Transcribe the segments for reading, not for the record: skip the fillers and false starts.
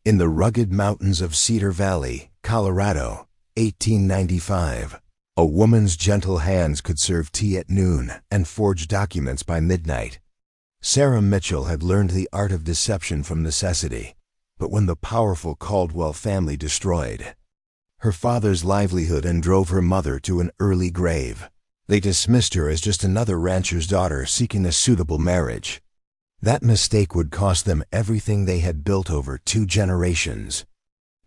In the rugged mountains of Cedar Valley, Colorado, 1895, a woman's gentle hands could serve tea at noon and forge documents by midnight. Sarah Mitchell had learned the art of deception from necessity, but when the powerful Caldwell family destroyed her father's livelihood and drove her mother to an early grave, they dismissed her as just another rancher's daughter seeking a suitable marriage. That mistake would cost them everything they had built over 2 generations.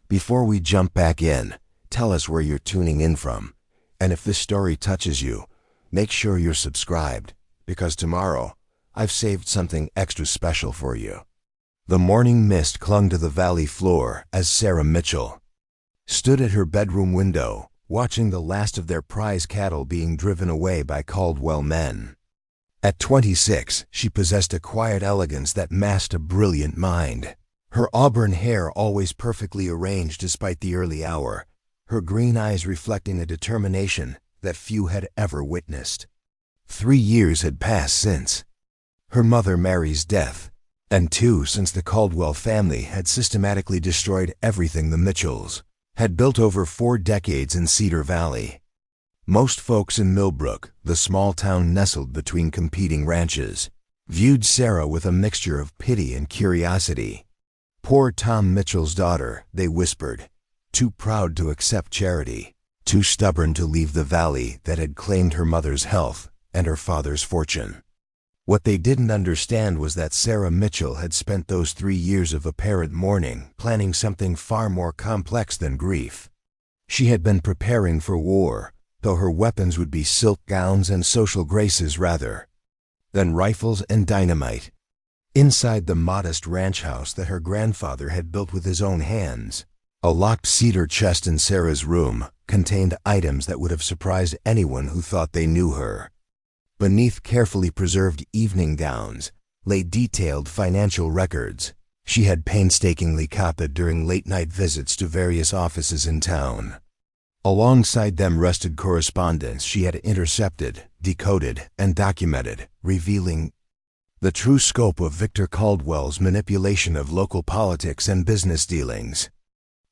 Before we jump back in, tell us where you're tuning in from, and if this story touches you, make sure you're subscribed, because tomorrow I've saved something extra special for you. The morning mist clung to the valley floor as Sarah Mitchell stood at her bedroom window, watching the last of their prize cattle being driven away by Caldwell men. At 26, she possessed a quiet elegance that masked a brilliant mind. Her auburn hair always perfectly arranged despite the early hour, her green eyes reflecting a determination that few had ever witnessed. 3 years had passed since her mother Mary's death, and 2 since the Caldwell family had systematically destroyed everything the Mitchells had built over 4 decades in Cedar Valley. Most folks in Millbrook, the small town nestled between competing ranches, viewed Sarah with a mixture of pity and curiosity. Poor Tom Mitchell's daughter, they whispered, too proud to accept charity, too stubborn to leave the valley that had claimed her mother's health and her father's fortune. What they didn't understand was that Sarah Mitchell had spent those 3 years of apparent mourning planning something far more complex than grief. She had been preparing for war, though her weapons would be silk gowns and social graces rather than rifles and dynamite. Inside the modest ranch house that her grandfather had built with his own hands, a locked cedar chest in Sarah's room contained items that would have surprised anyone who thought they knew her. Beneath carefully preserved evening gowns lay detailed financial records she had painstakingly copied during late-night visits to various offices in town. Alongside them rested correspondence she had intercepted, decoded, and documented, revealing the true scope of Victor Caldwell's manipulation of local politics and business dealings.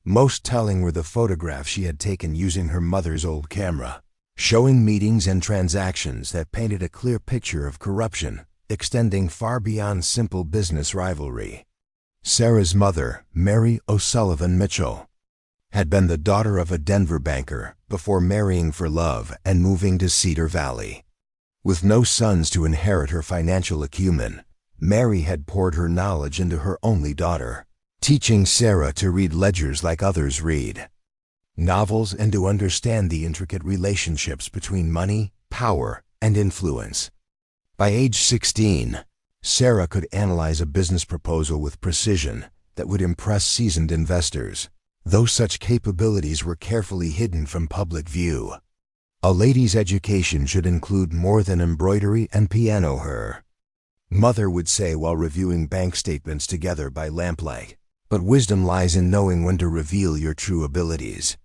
Most telling were the photographs she had taken using her mother's old camera, showing meetings and transactions that painted a clear picture of corruption, extending far beyond simple business rivalry. Sarah's mother, Mary O'Sullivan Mitchell, had been the daughter of a Denver banker before marrying for love and moving to Cedar Valley. With no sons to inherit her financial acumen, Mary had poured her knowledge into her only daughter, teaching Sarah to read ledgers like others read novels and to understand the intricate relationships between money, power, and influence. By age 16, Sarah could analyze a business proposal with precision that would impress seasoned investors, though such capabilities were carefully hidden from public view. A lady's education should include more than embroidery and piano, her mother would say while reviewing bank statements together by lamplight. But wisdom lies in knowing when to reveal your true abilities.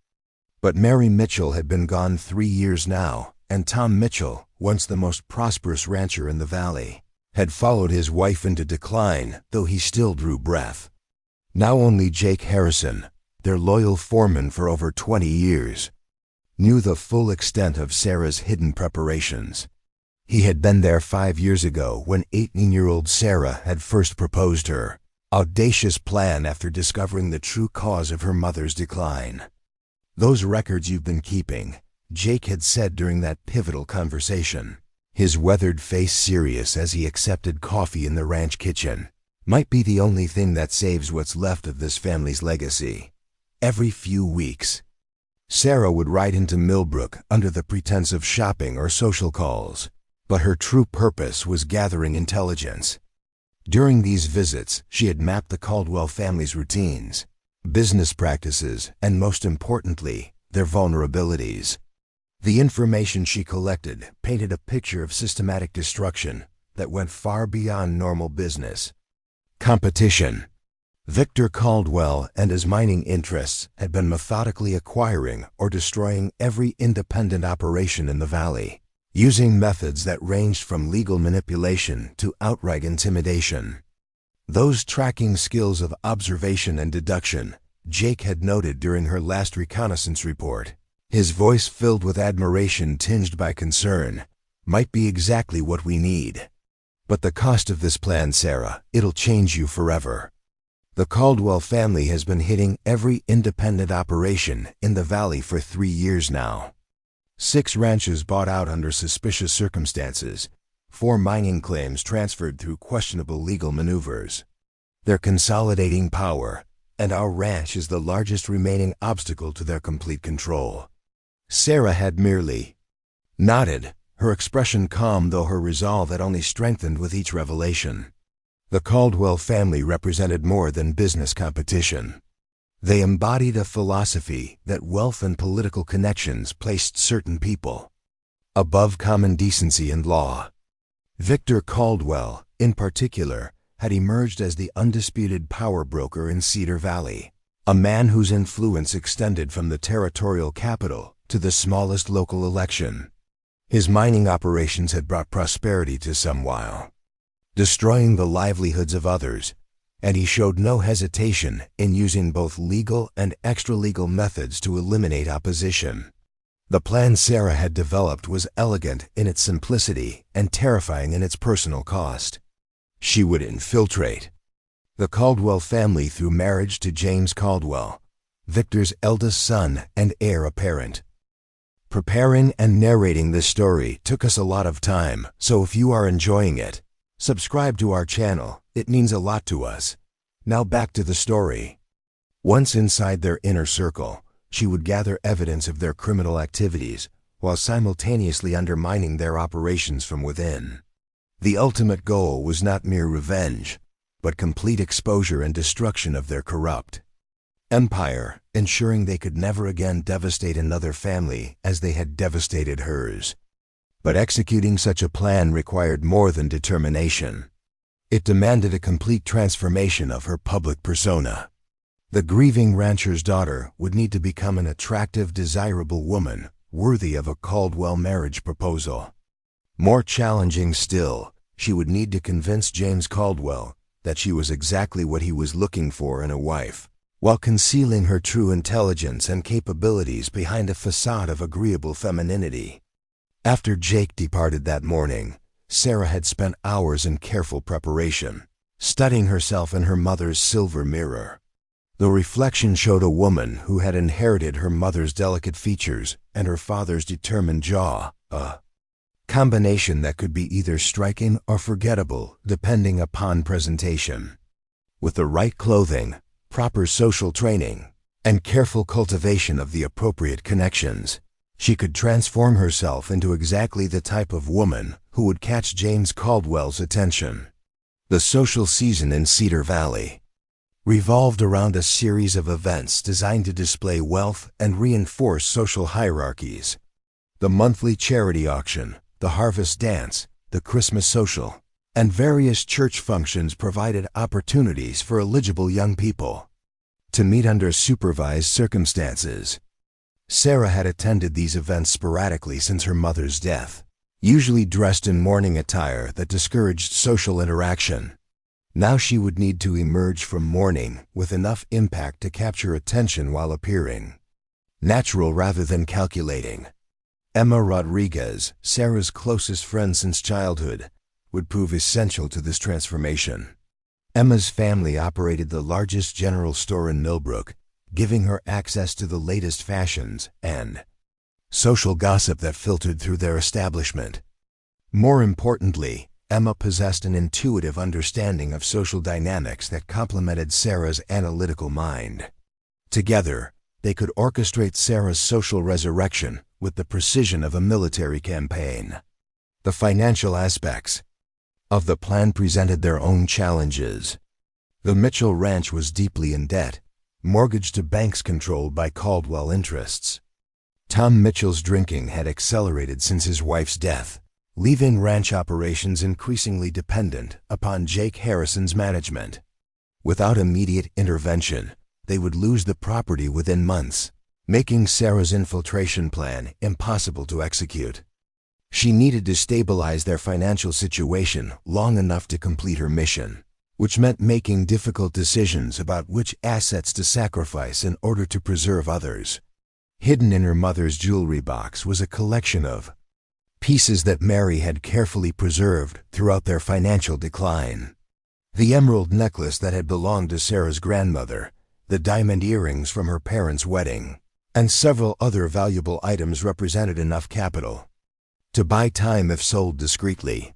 But Mary Mitchell had been gone 3 years now, and Tom Mitchell, once the most prosperous rancher in the valley, had followed his wife into decline, though he still drew breath. Now only Jake Harrison, their loyal foreman for over 20 years, knew the full extent of Sarah's hidden preparations. He had been there 5 years ago when 18-year-old Sarah had first proposed her audacious plan after discovering the true cause of her mother's decline. "Those records you've been keeping," Jake had said during that pivotal conversation, his weathered face serious as he accepted coffee in the ranch kitchen, "might be the only thing that saves what's left of this family's legacy." Every few weeks, Sarah would ride into Millbrook under the pretense of shopping or social calls, but her true purpose was gathering intelligence. During these visits, she had mapped the Caldwell family's routines, business practices, and most importantly, their vulnerabilities. The information she collected painted a picture of systematic destruction that went far beyond normal business. Competition. Victor Caldwell and his mining interests had been methodically acquiring or destroying every independent operation in the valley, using methods that ranged from legal manipulation to outright intimidation. Those tracking skills of observation and deduction Jake had noted during her last reconnaissance report, his voice filled with admiration tinged by concern, might be exactly what we need. But the cost of this plan, Sarah, it'll change you forever. The Caldwell family has been hitting every independent operation in the valley for 3 years now. 6 ranches bought out under suspicious circumstances, 4 mining claims transferred through questionable legal maneuvers. They're consolidating power, and our ranch is the largest remaining obstacle to their complete control. Sarah had merely nodded, her expression calm though her resolve had only strengthened with each revelation. The Caldwell family represented more than business competition. They embodied a philosophy that wealth and political connections placed certain people above common decency and law. Victor Caldwell, in particular, had emerged as the undisputed power broker in Cedar Valley, a man whose influence extended from the territorial capital to the smallest local election. His mining operations had brought prosperity to some while, destroying the livelihoods of others, and he showed no hesitation in using both legal and extra-legal methods to eliminate opposition. The plan Sarah had developed was elegant in its simplicity and terrifying in its personal cost. She would infiltrate the Caldwell family through marriage to James Caldwell, Victor's eldest son and heir apparent. Preparing and narrating this story took us a lot of time, so if you are enjoying it, subscribe to our channel. It means a lot to us. Now back to the story. Once inside their inner circle, she would gather evidence of their criminal activities while simultaneously undermining their operations from within. The ultimate goal was not mere revenge, but complete exposure and destruction of their corrupt empire, ensuring they could never again devastate another family as they had devastated hers. But executing such a plan required more than determination. It demanded a complete transformation of her public persona. The grieving rancher's daughter would need to become an attractive, desirable woman, worthy of a Caldwell marriage proposal. More challenging still, she would need to convince James Caldwell that she was exactly what he was looking for in a wife, while concealing her true intelligence and capabilities behind a facade of agreeable femininity. After Jake departed that morning, Sarah had spent hours in careful preparation, studying herself in her mother's silver mirror. The reflection showed a woman who had inherited her mother's delicate features and her father's determined jaw, a combination that could be either striking or forgettable depending upon presentation. With the right clothing, proper social training, and careful cultivation of the appropriate connections, she could transform herself into exactly the type of woman who would catch James Caldwell's attention. The social season in Cedar Valley revolved around a series of events designed to display wealth and reinforce social hierarchies. The monthly charity auction, the harvest dance, the Christmas social, and various church functions provided opportunities for eligible young people to meet under supervised circumstances. Sarah had attended these events sporadically since her mother's death, usually dressed in mourning attire that discouraged social interaction. Now she would need to emerge from mourning with enough impact to capture attention while appearing natural rather than calculating. Emma Rodriguez, Sarah's closest friend since childhood, would prove essential to this transformation. Emma's family operated the largest general store in Millbrook, giving her access to the latest fashions and social gossip that filtered through their establishment. More importantly, Emma possessed an intuitive understanding of social dynamics that complemented Sarah's analytical mind. Together, they could orchestrate Sarah's social resurrection with the precision of a military campaign. The financial aspects of the plan presented their own challenges. The Mitchell Ranch was deeply in debt, mortgaged to banks controlled by Caldwell interests. Tom Mitchell's drinking had accelerated since his wife's death, leaving ranch operations increasingly dependent upon Jake Harrison's management. Without immediate intervention, they would lose the property within months, making Sarah's infiltration plan impossible to execute. She needed to stabilize their financial situation long enough to complete her mission, which meant making difficult decisions about which assets to sacrifice in order to preserve others. Hidden in her mother's jewelry box was a collection of pieces that Mary had carefully preserved throughout their financial decline. The emerald necklace that had belonged to Sarah's grandmother, the diamond earrings from her parents' wedding, and several other valuable items represented enough capital to buy time if sold discreetly.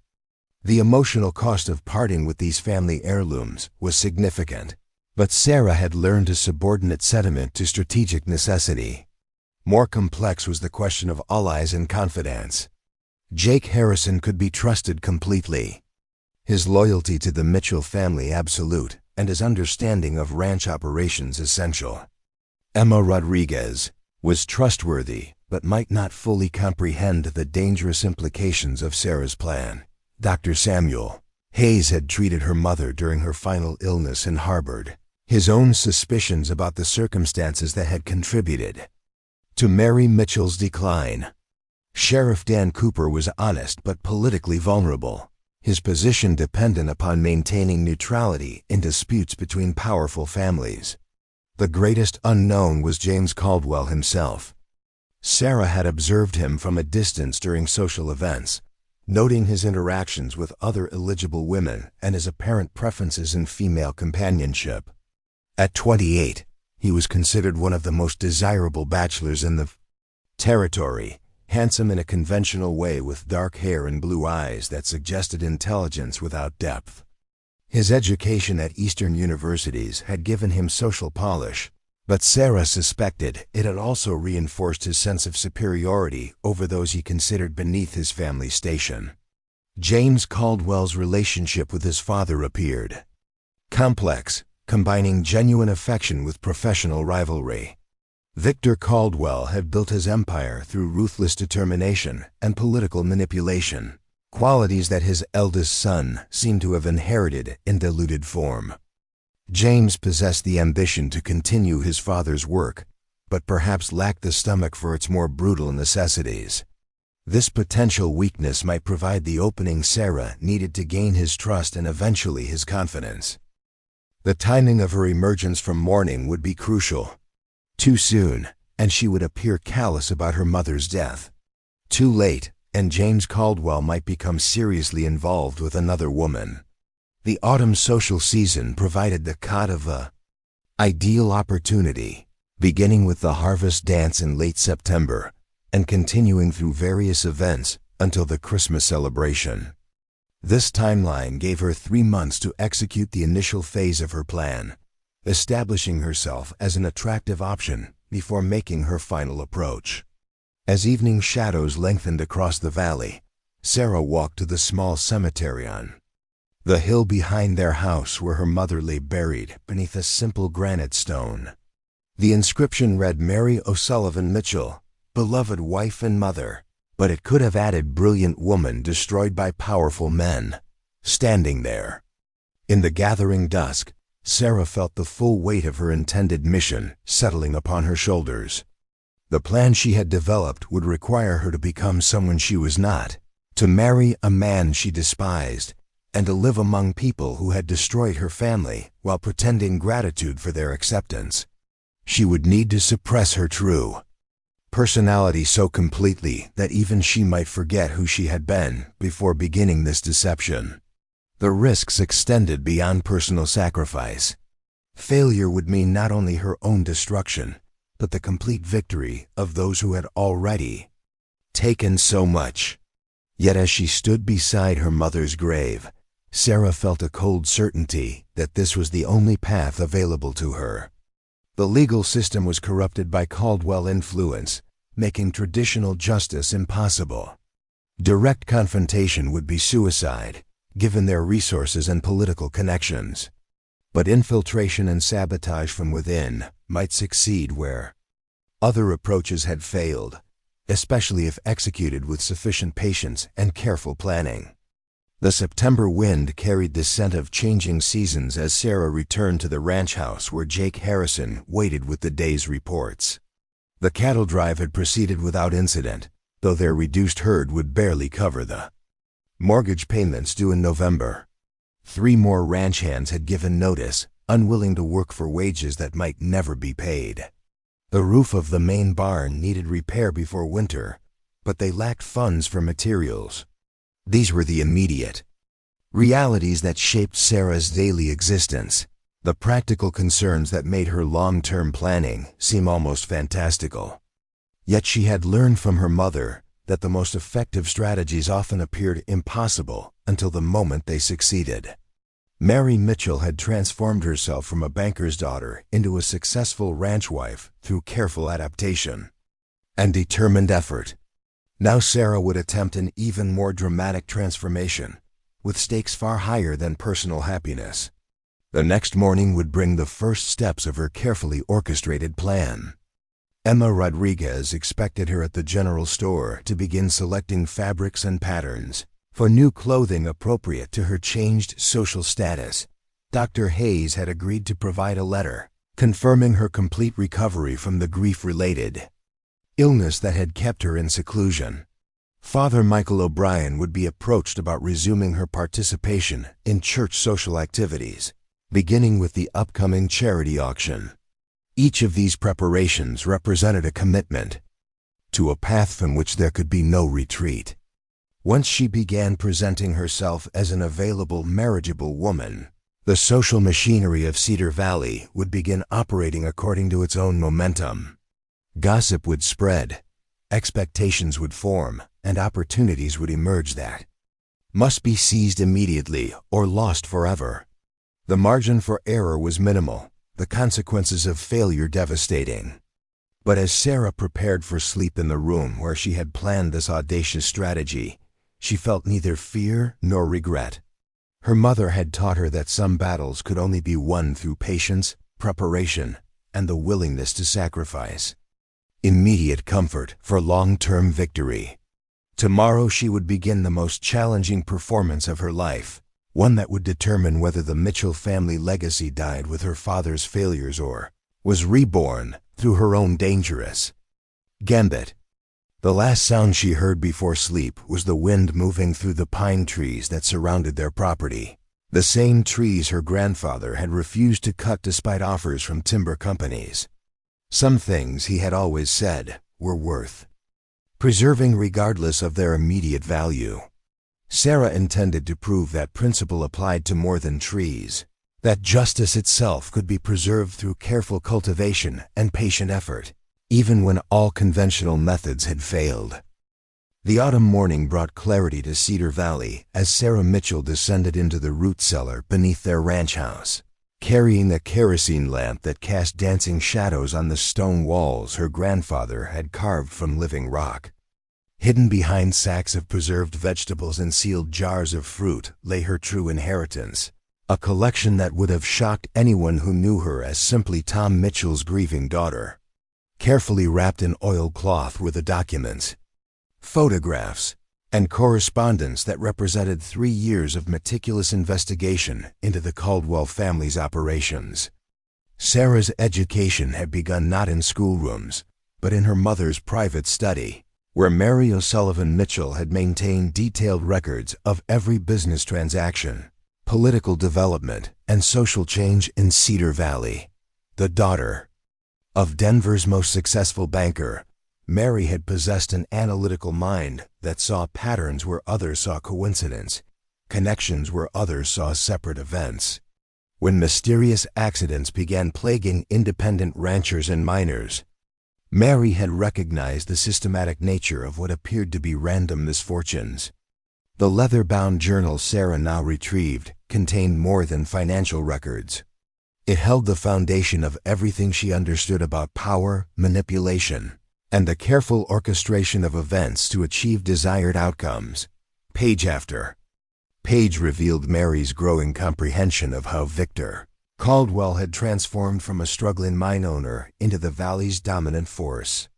The emotional cost of parting with these family heirlooms was significant, but Sarah had learned to subordinate sentiment to strategic necessity. More complex was the question of allies and confidants. Jake Harrison could be trusted completely. His loyalty to the Mitchell family absolute, and his understanding of ranch operations essential. Emma Rodriguez was trustworthy, but might not fully comprehend the dangerous implications of Sarah's plan. Dr. Samuel Hayes had treated her mother during her final illness and harbored his own suspicions about the circumstances that had contributed to Mary Mitchell's decline. Sheriff Dan Cooper was honest but politically vulnerable, his position dependent upon maintaining neutrality in disputes between powerful families. The greatest unknown was James Caldwell himself. Sarah had observed him from a distance during social events, noting his interactions with other eligible women and his apparent preferences in female companionship. At 28, he was considered one of the most desirable bachelors in the territory, handsome in a conventional way with dark hair and blue eyes that suggested intelligence without depth. His education at Eastern universities had given him social polish, but Sarah suspected it had also reinforced his sense of superiority over those he considered beneath his family station. James Caldwell's relationship with his father appeared complex, combining genuine affection with professional rivalry. Victor Caldwell had built his empire through ruthless determination and political manipulation, qualities that his eldest son seemed to have inherited in diluted form. James possessed the ambition to continue his father's work, but perhaps lacked the stomach for its more brutal necessities. This potential weakness might provide the opening Sarah needed to gain his trust and eventually his confidence. The timing of her emergence from mourning would be crucial. Too soon, and she would appear callous about her mother's death. Too late, and James Caldwell might become seriously involved with another woman. The autumn social season provided the cot of a ideal opportunity, beginning with the harvest dance in late September and continuing through various events until the Christmas celebration. This timeline gave her 3 months to execute the initial phase of her plan, establishing herself as an attractive option before making her final approach. As evening shadows lengthened across the valley, Sarah walked to the small cemetery on the hill behind their house where her mother lay buried beneath a simple granite stone. The inscription read Mary O'Sullivan Mitchell, beloved wife and mother, but it could have added brilliant woman destroyed by powerful men, standing there. In the gathering dusk, Sarah felt the full weight of her intended mission settling upon her shoulders. The plan she had developed would require her to become someone she was not, to marry a man she despised, and to live among people who had destroyed her family while pretending gratitude for their acceptance. She would need to suppress her true personality so completely that even she might forget who she had been before beginning this deception. The risks extended beyond personal sacrifice. Failure would mean not only her own destruction, but the complete victory of those who had already taken so much. Yet as she stood beside her mother's grave, Sarah felt a cold certainty that this was the only path available to her. The legal system was corrupted by Caldwell influence, making traditional justice impossible. Direct confrontation would be suicide, given their resources and political connections. But infiltration and sabotage from within might succeed where other approaches had failed, especially if executed with sufficient patience and careful planning. The September wind carried the scent of changing seasons as Sarah returned to the ranch house where Jake Harrison waited with the day's reports. The cattle drive had proceeded without incident, though their reduced herd would barely cover the mortgage payments due in November. 3 more ranch hands had given notice, unwilling to work for wages that might never be paid. The roof of the main barn needed repair before winter, but they lacked funds for materials. These were the immediate realities that shaped Sarah's daily existence, the practical concerns that made her long-term planning seem almost fantastical. Yet she had learned from her mother that the most effective strategies often appeared impossible until the moment they succeeded. Mary Mitchell had transformed herself from a banker's daughter into a successful ranch wife through careful adaptation and determined effort. Now Sarah would attempt an even more dramatic transformation, with stakes far higher than personal happiness. The next morning would bring the first steps of her carefully orchestrated plan. Emma Rodriguez expected her at the general store to begin selecting fabrics and patterns for new clothing appropriate to her changed social status. Dr. Hayes had agreed to provide a letter confirming her complete recovery from the grief-related illness that had kept her in seclusion. Father Michael O'Brien would be approached about resuming her participation in church social activities, beginning with the upcoming charity auction. Each of these preparations represented a commitment to a path from which there could be no retreat. Once she began presenting herself as an available, marriageable woman, the social machinery of Cedar Valley would begin operating according to its own momentum. Gossip would spread, expectations would form, and opportunities would emerge that must be seized immediately or lost forever. The margin for error was minimal, the consequences of failure devastating. But as Sarah prepared for sleep in the room where she had planned this audacious strategy, she felt neither fear nor regret. Her mother had taught her that some battles could only be won through patience, preparation, and the willingness to sacrifice immediate comfort for long-term victory. Tomorrow she would begin the most challenging performance of her life, one that would determine whether the Mitchell family legacy died with her father's failures or was reborn through her own dangerous gambit. The last sound she heard before sleep was the wind moving through the pine trees that surrounded their property, the same trees her grandfather had refused to cut despite offers from timber companies. Some things, he had always said, were worth preserving regardless of their immediate value. Sarah intended to prove that principle applied to more than trees, that justice itself could be preserved through careful cultivation and patient effort, even when all conventional methods had failed. The autumn morning brought clarity to Cedar Valley as Sarah Mitchell descended into the root cellar beneath their ranch house, carrying a kerosene lamp that cast dancing shadows on the stone walls her grandfather had carved from living rock. Hidden behind sacks of preserved vegetables and sealed jars of fruit lay her true inheritance, a collection that would have shocked anyone who knew her as simply Tom Mitchell's grieving daughter. Carefully wrapped in oilcloth were the documents, photographs, and correspondence that represented 3 years of meticulous investigation into the Caldwell family's operations. Sarah's education had begun not in schoolrooms, but in her mother's private study, where Mary O'Sullivan Mitchell had maintained detailed records of every business transaction, political development, and social change in Cedar Valley. The daughter of Denver's most successful banker, Mary had possessed an analytical mind that saw patterns where others saw coincidence, connections where others saw separate events. When mysterious accidents began plaguing independent ranchers and miners, Mary had recognized the systematic nature of what appeared to be random misfortunes. The leather-bound journal Sarah now retrieved contained more than financial records. It held the foundation of everything she understood about power, manipulation, and the careful orchestration of events to achieve desired outcomes. Page after page revealed Mary's growing comprehension of how Victor Caldwell had transformed from a struggling mine owner into the valley's dominant force.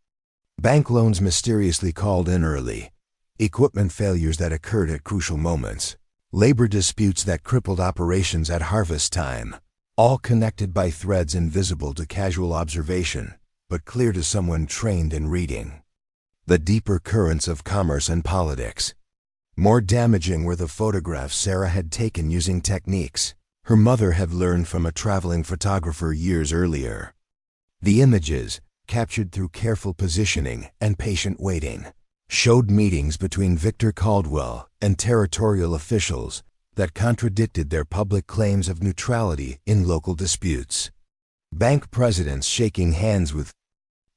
Bank loans mysteriously called in early, equipment failures that occurred at crucial moments, labor disputes that crippled operations at harvest time, all connected by threads invisible to casual observation, but clear to someone trained in reading the deeper currents of commerce and politics. More damaging were the photographs Sarah had taken using techniques her mother had learned from a traveling photographer years earlier. The images, captured through careful positioning and patient waiting, showed meetings between Victor Caldwell and territorial officials that contradicted their public claims of neutrality in local disputes. Bank presidents shaking hands with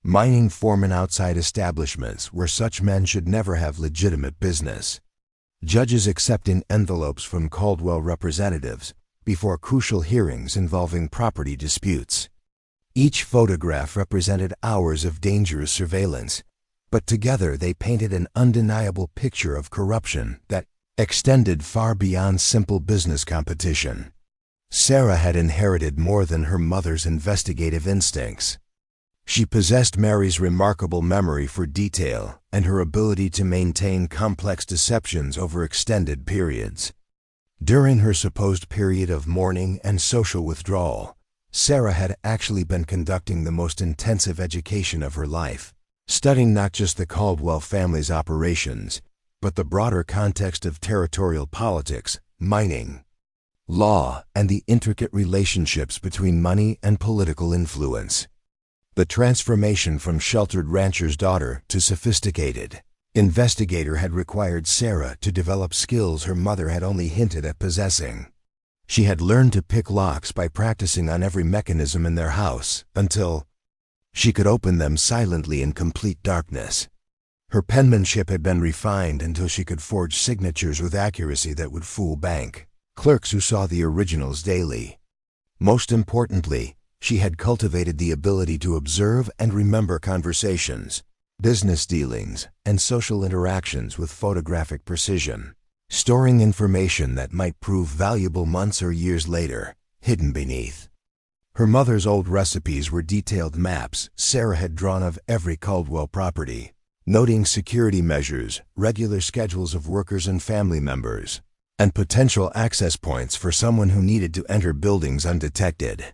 mining foremen outside establishments where such men should never have legitimate business. Judges accepting envelopes from Caldwell representatives before crucial hearings involving property disputes. Each photograph represented hours of dangerous surveillance, but together they painted an undeniable picture of corruption that extended far beyond simple business competition. Sarah had inherited more than her mother's investigative instincts. She possessed Mary's remarkable memory for detail and her ability to maintain complex deceptions over extended periods. During her supposed period of mourning and social withdrawal, Sarah had actually been conducting the most intensive education of her life, studying not just the Caldwell family's operations, but the broader context of territorial politics, mining, law, and the intricate relationships between money and political influence. The transformation from sheltered rancher's daughter to sophisticated investigator had required Sarah to develop skills her mother had only hinted at possessing. She had learned to pick locks by practicing on every mechanism in their house until she could open them silently in complete darkness. Her penmanship had been refined until she could forge signatures with accuracy that would fool bank clerks who saw the originals daily. Most importantly, she had cultivated the ability to observe and remember conversations, business dealings, and social interactions with photographic precision, storing information that might prove valuable months or years later, hidden beneath. Her mother's old recipes were detailed maps Sarah had drawn of every Caldwell property, noting security measures, regular schedules of workers and family members, and potential access points for someone who needed to enter buildings undetected.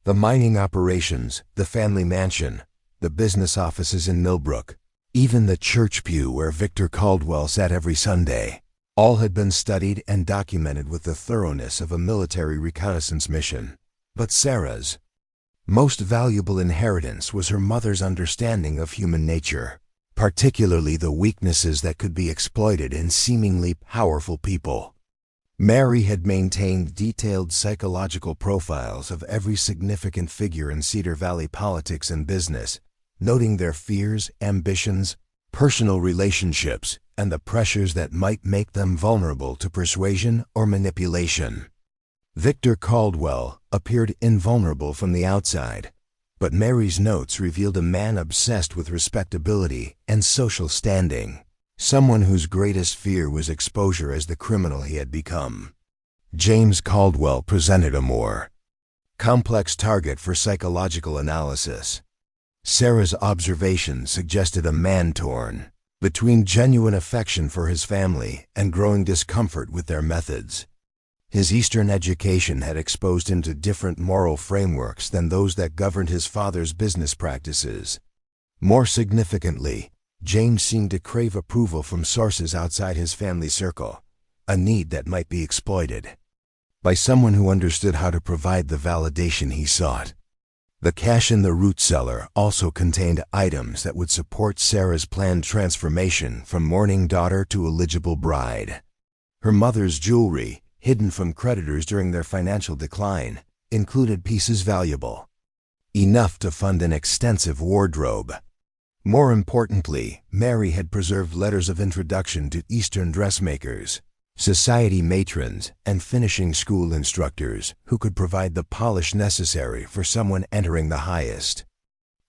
The mining operations, the family mansion, the business offices in Millbrook, even the church pew where Victor Caldwell sat every Sunday, all had been studied and documented with the thoroughness of a military reconnaissance mission. But Sarah's most valuable inheritance was her mother's understanding of human nature, particularly the weaknesses that could be exploited in seemingly powerful people. Mary had maintained detailed psychological profiles of every significant figure in Cedar Valley politics and business, noting their fears, ambitions, personal relationships, and the pressures that might make them vulnerable to persuasion or manipulation. Victor Caldwell appeared invulnerable from the outside, but Mary's notes revealed a man obsessed with respectability and social standing, someone whose greatest fear was exposure as the criminal he had become. James Caldwell presented a more complex target for psychological analysis. Sarah's observations suggested a man torn between genuine affection for his family and growing discomfort with their methods. His Eastern education had exposed him to different moral frameworks than those that governed his father's business practices. More significantly, James seemed to crave approval from sources outside his family circle, a need that might be exploited by someone who understood how to provide the validation he sought. The cache in the root cellar also contained items that would support Sarah's planned transformation from mourning daughter to eligible bride. Her mother's jewelry, hidden from creditors during their financial decline, included pieces valuable enough to fund an extensive wardrobe. More importantly, Mary had preserved letters of introduction to Eastern dressmakers, society matrons, and finishing school instructors who could provide the polish necessary for someone entering the highest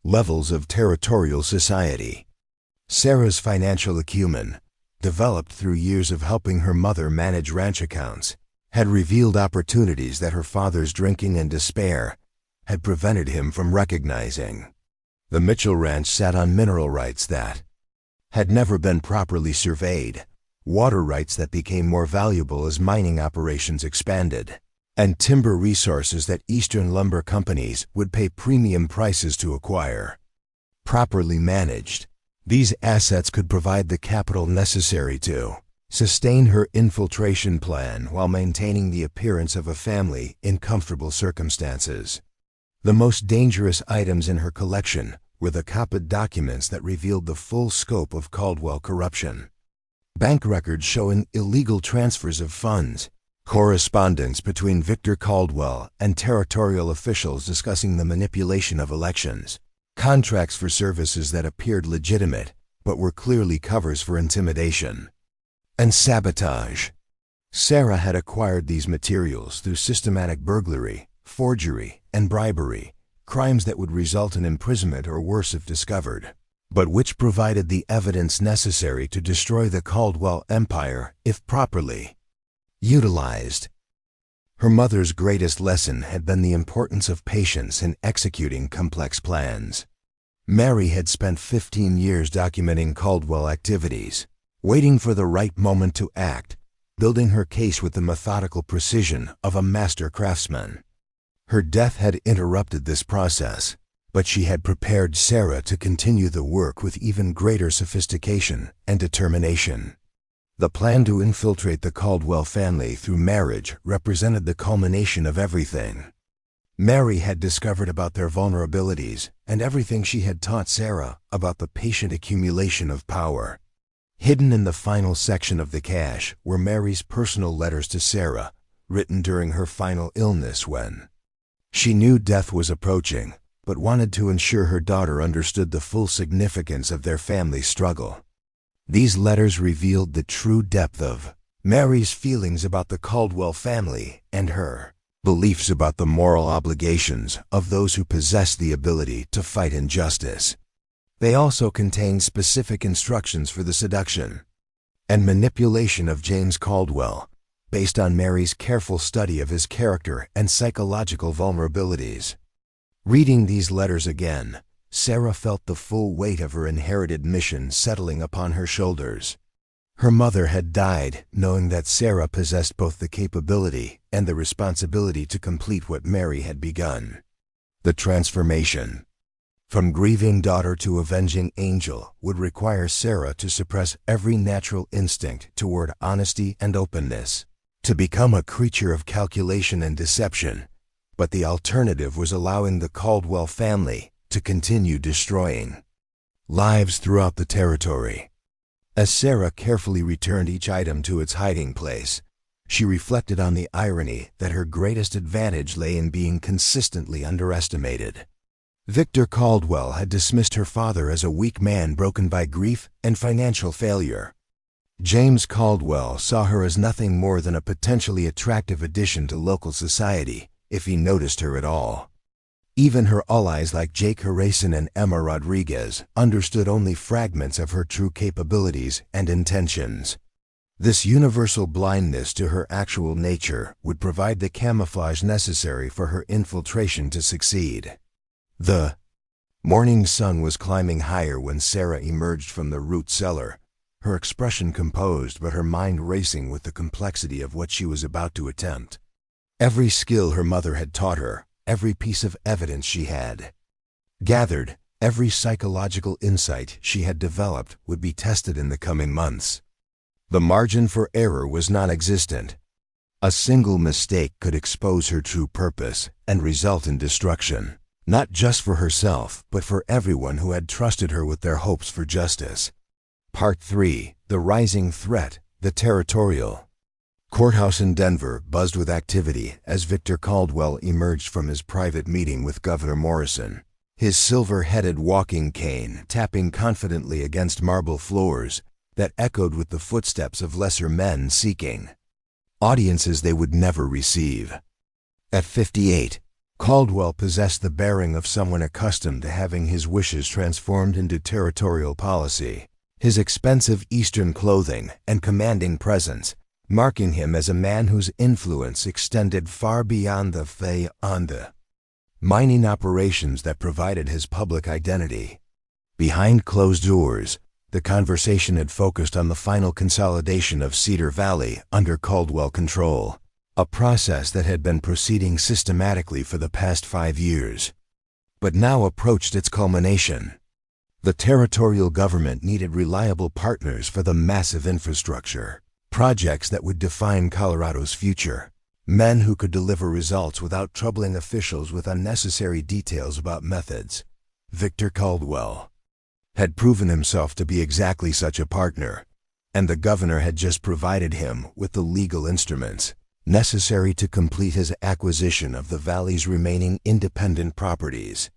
levels of territorial society. Sarah's financial acumen, developed through years of helping her mother manage ranch accounts, had revealed opportunities that her father's drinking and despair had prevented him from recognizing. The Mitchell Ranch sat on mineral rights that had never been properly surveyed, water rights that became more valuable as mining operations expanded, and timber resources that Eastern lumber companies would pay premium prices to acquire. Properly managed, these assets could provide the capital necessary to sustain her infiltration plan while maintaining the appearance of a family in comfortable circumstances. The most dangerous items in her collection were the copied documents that revealed the full scope of Caldwell corruption. Bank records showing illegal transfers of funds, correspondence between Victor Caldwell and territorial officials discussing the manipulation of elections, contracts for services that appeared legitimate but were clearly covers for intimidation, and sabotage. Sarah had acquired these materials through systematic burglary, forgery, and bribery, crimes that would result in imprisonment or worse if discovered, but which provided the evidence necessary to destroy the Caldwell empire if properly utilized. Her mother's greatest lesson had been the importance of patience in executing complex plans. Mary had spent 15 years documenting Caldwell activities, waiting for the right moment to act, building her case with the methodical precision of a master craftsman. Her death had interrupted this process, but she had prepared Sarah to continue the work with even greater sophistication and determination. The plan to infiltrate the Caldwell family through marriage represented the culmination of everything. Mary had discovered about their vulnerabilities and everything she had taught Sarah about the patient accumulation of power. Hidden in the final section of the cache were Mary's personal letters to Sarah, written during her final illness when she knew death was approaching, but wanted to ensure her daughter understood the full significance of their family struggle. These letters revealed the true depth of Mary's feelings about the Caldwell family and her beliefs about the moral obligations of those who possess the ability to fight injustice. They also contained specific instructions for the seduction and manipulation of James Caldwell, based on Mary's careful study of his character and psychological vulnerabilities. Reading these letters again, Sarah felt the full weight of her inherited mission settling upon her shoulders. Her mother had died knowing that Sarah possessed both the capability and the responsibility to complete what Mary had begun. The transformation from grieving daughter to avenging angel would require Sarah to suppress every natural instinct toward honesty and openness, to become a creature of calculation and deception, but the alternative was allowing the Caldwell family to continue destroying lives throughout the territory. As Sarah carefully returned each item to its hiding place, she reflected on the irony that her greatest advantage lay in being consistently underestimated. Victor Caldwell had dismissed her father as a weak man broken by grief and financial failure. James Caldwell saw her as nothing more than a potentially attractive addition to local society, if he noticed her at all. Even her allies like Jake Harrison and Emma Rodriguez understood only fragments of her true capabilities and intentions. This universal blindness to her actual nature would provide the camouflage necessary for her infiltration to succeed. The morning sun was climbing higher when Sarah emerged from the root cellar, her expression composed but her mind racing with the complexity of what she was about to attempt. Every skill her mother had taught her, every piece of evidence she had gathered, every psychological insight she had developed would be tested in the coming months. The margin for error was non-existent. A single mistake could expose her true purpose and result in destruction, not just for herself, but for everyone who had trusted her with their hopes for justice. Part 3. The Rising Threat, the Territorial. Courthouse in Denver buzzed with activity as Victor Caldwell emerged from his private meeting with Governor Morrison, his silver-headed walking cane tapping confidently against marble floors that echoed with the footsteps of lesser men seeking audiences they would never receive. At 58, Caldwell possessed the bearing of someone accustomed to having his wishes transformed into territorial policy, his expensive Eastern clothing and commanding presence marking him as a man whose influence extended far beyond the mining operations that provided his public identity. Behind closed doors, the conversation had focused on the final consolidation of Cedar Valley under Caldwell control, a process that had been proceeding systematically for the past 5 years, but now approached its culmination. The territorial government needed reliable partners for the massive infrastructure, Projects that would define Colorado's future. Men who could deliver results without troubling officials with unnecessary details about methods. Victor Caldwell had proven himself to be exactly such a partner, and the governor had just provided him with the legal instruments necessary to complete his acquisition of the valley's remaining independent properties.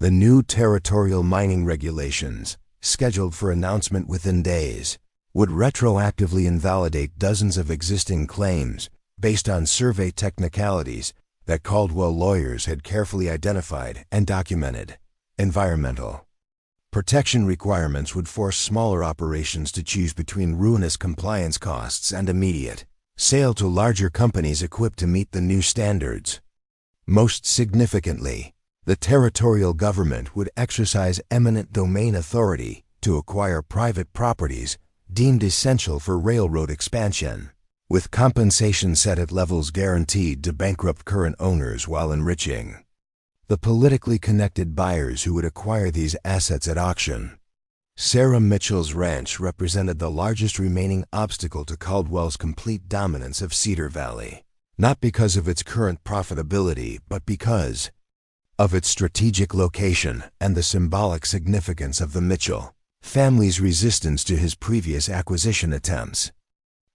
The new territorial mining regulations, scheduled for announcement within days, would retroactively invalidate dozens of existing claims based on survey technicalities that Caldwell lawyers had carefully identified and documented. Environmental protection requirements would force smaller operations to choose between ruinous compliance costs and immediate sale to larger companies equipped to meet the new standards. Most significantly, the territorial government would exercise eminent domain authority to acquire private properties deemed essential for railroad expansion, with compensation set at levels guaranteed to bankrupt current owners while enriching the politically connected buyers who would acquire these assets at auction. Sarah Mitchell's ranch represented the largest remaining obstacle to Caldwell's complete dominance of Cedar Valley, not because of its current profitability, but because of its strategic location and the symbolic significance of the Mitchell family's resistance to his previous acquisition attempts.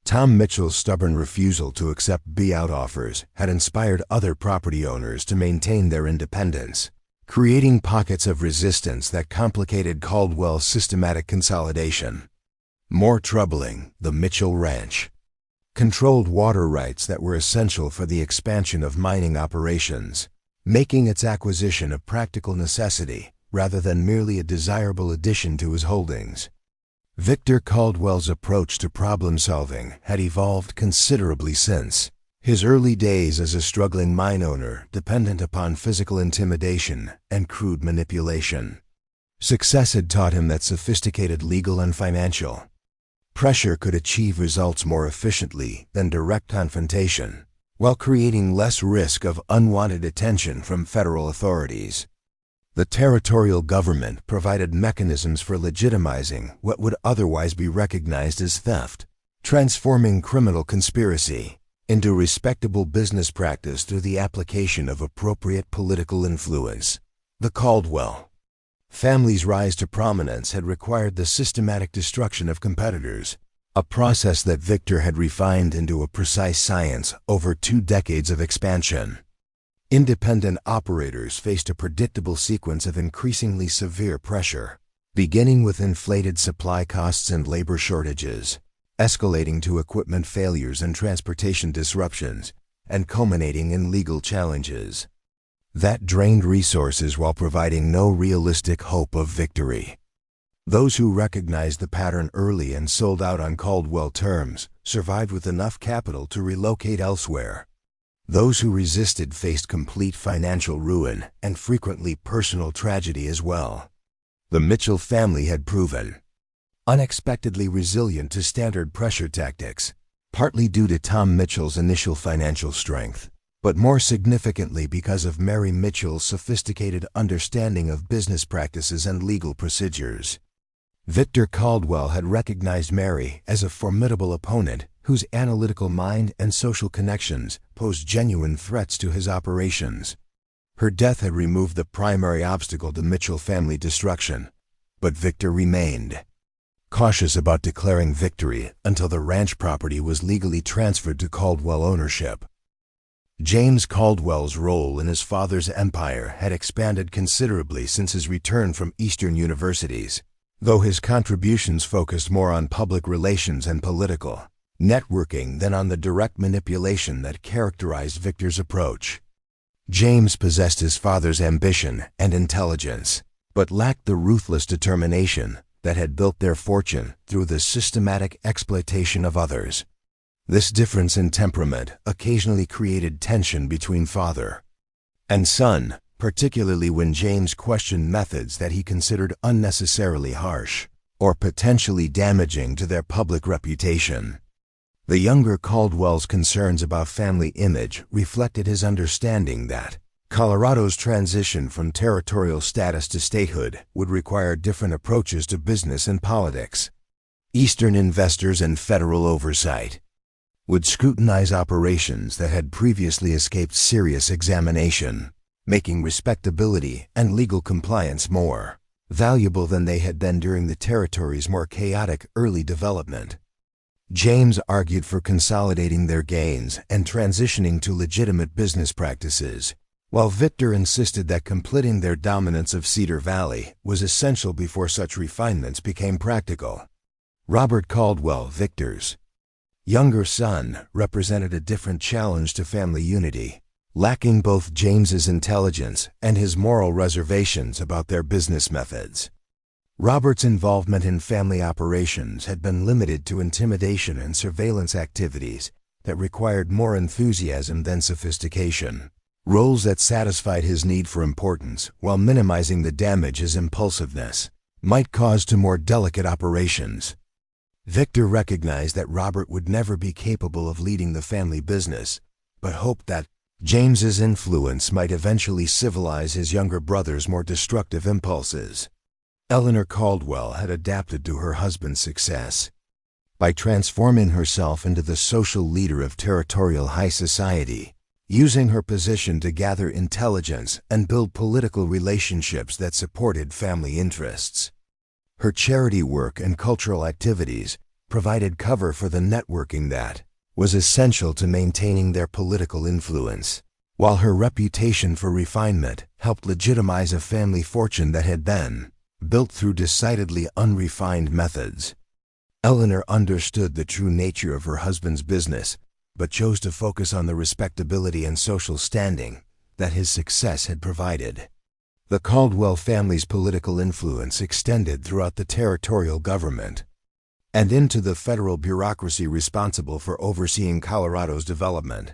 Tom Mitchell's stubborn refusal to accept buyout offers had inspired other property owners to maintain their independence, creating pockets of resistance that complicated Caldwell's systematic consolidation. More troubling, the Mitchell Ranch controlled water rights that were essential for the expansion of mining operations, making its acquisition a practical necessity rather than merely a desirable addition to his holdings. Victor Caldwell's approach to problem-solving had evolved considerably since his early days as a struggling mine owner dependent upon physical intimidation and crude manipulation. Success had taught him that sophisticated legal and financial pressure could achieve results more efficiently than direct confrontation, while creating less risk of unwanted attention from federal authorities. The territorial government provided mechanisms for legitimizing what would otherwise be recognized as theft, transforming criminal conspiracy into respectable business practice through the application of appropriate political influence. The Caldwell family's rise to prominence had required the systematic destruction of competitors, a process that Victor had refined into a precise science over 2 decades of expansion. Independent operators faced a predictable sequence of increasingly severe pressure, beginning with inflated supply costs and labor shortages, escalating to equipment failures and transportation disruptions, and culminating in legal challenges that drained resources while providing no realistic hope of victory. Those who recognized the pattern early and sold out on Caldwell terms survived with enough capital to relocate elsewhere. Those who resisted faced complete financial ruin and frequently personal tragedy as well. The Mitchell family had proven unexpectedly resilient to standard pressure tactics, partly due to Tom Mitchell's initial financial strength, but more significantly because of Mary Mitchell's sophisticated understanding of business practices and legal procedures. Victor Caldwell had recognized Mary as a formidable opponent whose analytical mind and social connections posed genuine threats to his operations. Her death had removed the primary obstacle to Mitchell family destruction, but Victor remained cautious about declaring victory until the ranch property was legally transferred to Caldwell ownership. James Caldwell's role in his father's empire had expanded considerably since his return from Eastern universities, though his contributions focused more on public relations and political networking than on the direct manipulation that characterized Victor's approach. James possessed his father's ambition and intelligence, but lacked the ruthless determination that had built their fortune through the systematic exploitation of others. This difference in temperament occasionally created tension between father and son, particularly when James questioned methods that he considered unnecessarily harsh or potentially damaging to their public reputation. The younger Caldwell's concerns about family image reflected his understanding that Colorado's transition from territorial status to statehood would require different approaches to business and politics. Eastern investors and federal oversight would scrutinize operations that had previously escaped serious examination, making respectability and legal compliance more valuable than they had been during the territory's more chaotic early development. James argued for consolidating their gains and transitioning to legitimate business practices, while Victor insisted that completing their dominance of Cedar Valley was essential before such refinements became practical. Robert Caldwell, Victor's younger son, represented a different challenge to family unity, lacking both James's intelligence and his moral reservations about their business methods. Robert's involvement in family operations had been limited to intimidation and surveillance activities that required more enthusiasm than sophistication, roles that satisfied his need for importance while minimizing the damage his impulsiveness might cause to more delicate operations. Victor recognized that Robert would never be capable of leading the family business, but hoped that James's influence might eventually civilize his younger brother's more destructive impulses. Eleanor Caldwell had adapted to her husband's success by transforming herself into the social leader of territorial high society, using her position to gather intelligence and build political relationships that supported family interests. Her charity work and cultural activities provided cover for the networking that was essential to maintaining their political influence, while her reputation for refinement helped legitimize a family fortune that had been built through decidedly unrefined methods. Eleanor understood the true nature of her husband's business, but chose to focus on the respectability and social standing that his success had provided. The Caldwell family's political influence extended throughout the territorial government and into the federal bureaucracy responsible for overseeing Colorado's development.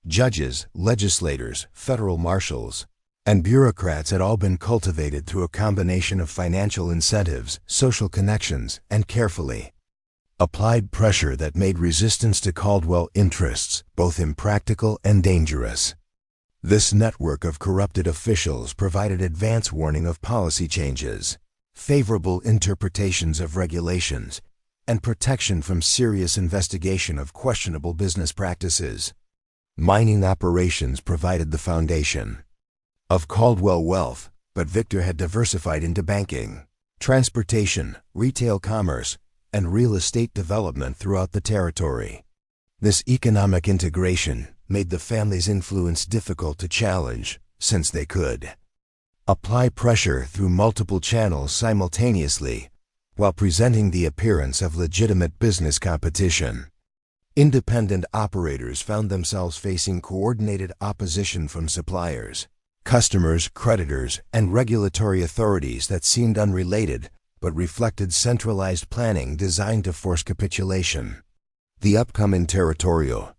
Judges, legislators, federal marshals, and bureaucrats had all been cultivated through a combination of financial incentives, social connections, and carefully applied pressure that made resistance to Caldwell interests both impractical and dangerous. This network of corrupted officials provided advance warning of policy changes, favorable interpretations of regulations, and protection from serious investigation of questionable business practices. Mining operations provided the foundation of Caldwell wealth, but Victor had diversified into banking, transportation, retail commerce, and real estate development throughout the territory. This economic integration made the family's influence difficult to challenge, since they could apply pressure through multiple channels simultaneously while presenting the appearance of legitimate business competition. Independent operators found themselves facing coordinated opposition from suppliers, customers, creditors, and regulatory authorities that seemed unrelated but reflected centralized planning designed to force capitulation. The upcoming territorial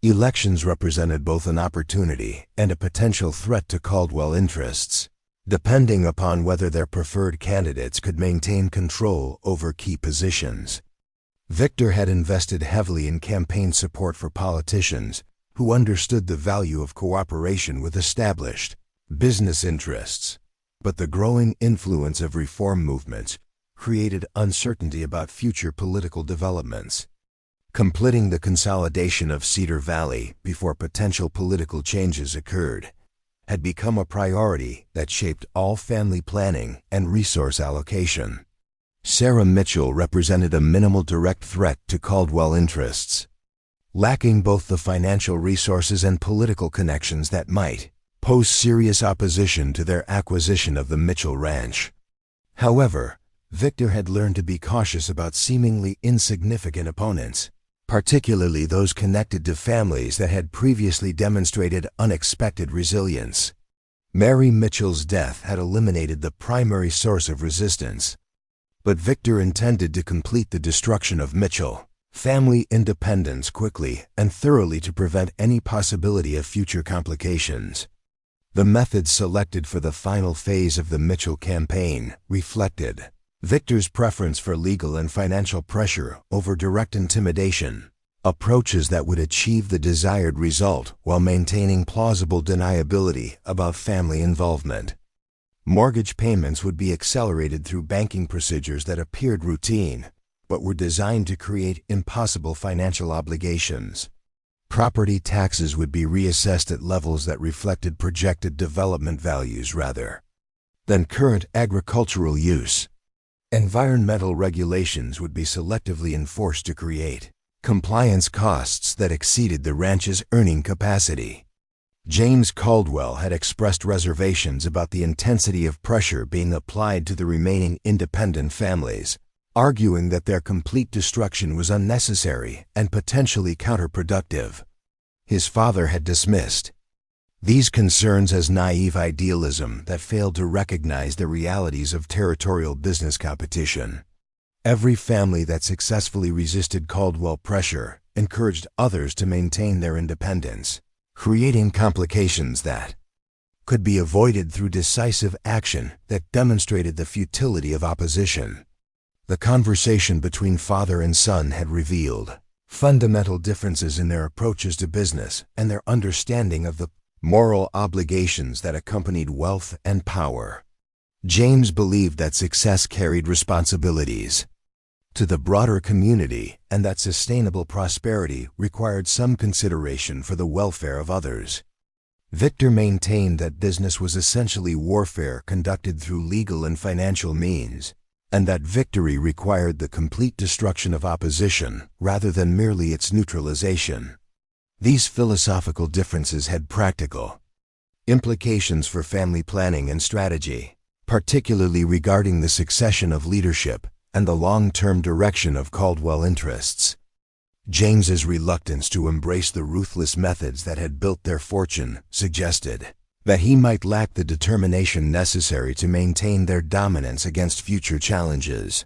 elections represented both an opportunity and a potential threat to Caldwell interests, depending upon whether their preferred candidates could maintain control over key positions. Victor had invested heavily in campaign support for politicians who understood the value of cooperation with established business interests, but the growing influence of reform movements created uncertainty about future political developments. Completing the consolidation of Cedar Valley before potential political changes occurred had become a priority that shaped all family planning and resource allocation. Sarah Mitchell represented a minimal direct threat to Caldwell interests, lacking both the financial resources and political connections that might pose serious opposition to their acquisition of the Mitchell Ranch. However, Victor had learned to be cautious about seemingly insignificant opponents, particularly those connected to families that had previously demonstrated unexpected resilience. Mary Mitchell's death had eliminated the primary source of resistance, but Victor intended to complete the destruction of Mitchell family independence quickly and thoroughly to prevent any possibility of future complications. The methods selected for the final phase of the Mitchell campaign reflected Victor's preference for legal and financial pressure over direct intimidation, approaches that would achieve the desired result while maintaining plausible deniability about family involvement. Mortgage payments would be accelerated through banking procedures that appeared routine, but were designed to create impossible financial obligations. Property taxes would be reassessed at levels that reflected projected development values rather than current agricultural use. Environmental regulations would be selectively enforced to create compliance costs that exceeded the ranch's earning capacity. James Caldwell had expressed reservations about the intensity of pressure being applied to the remaining independent families, arguing that their complete destruction was unnecessary and potentially counterproductive. His father had dismissed these concerns as naive idealism that failed to recognize the realities of territorial business competition. Every family that successfully resisted Caldwell pressure encouraged others to maintain their independence, creating complications that could be avoided through decisive action that demonstrated the futility of opposition. The conversation between father and son had revealed fundamental differences in their approaches to business and their understanding of the moral obligations that accompanied wealth and power. James believed that success carried responsibilities to the broader community and that sustainable prosperity required some consideration for the welfare of others. Victor maintained that business was essentially warfare conducted through legal and financial means, and that victory required the complete destruction of opposition rather than merely its neutralization. These philosophical differences had practical implications for family planning and strategy, particularly regarding the succession of leadership and the long-term direction of Caldwell interests. James's reluctance to embrace the ruthless methods that had built their fortune suggested that he might lack the determination necessary to maintain their dominance against future challenges.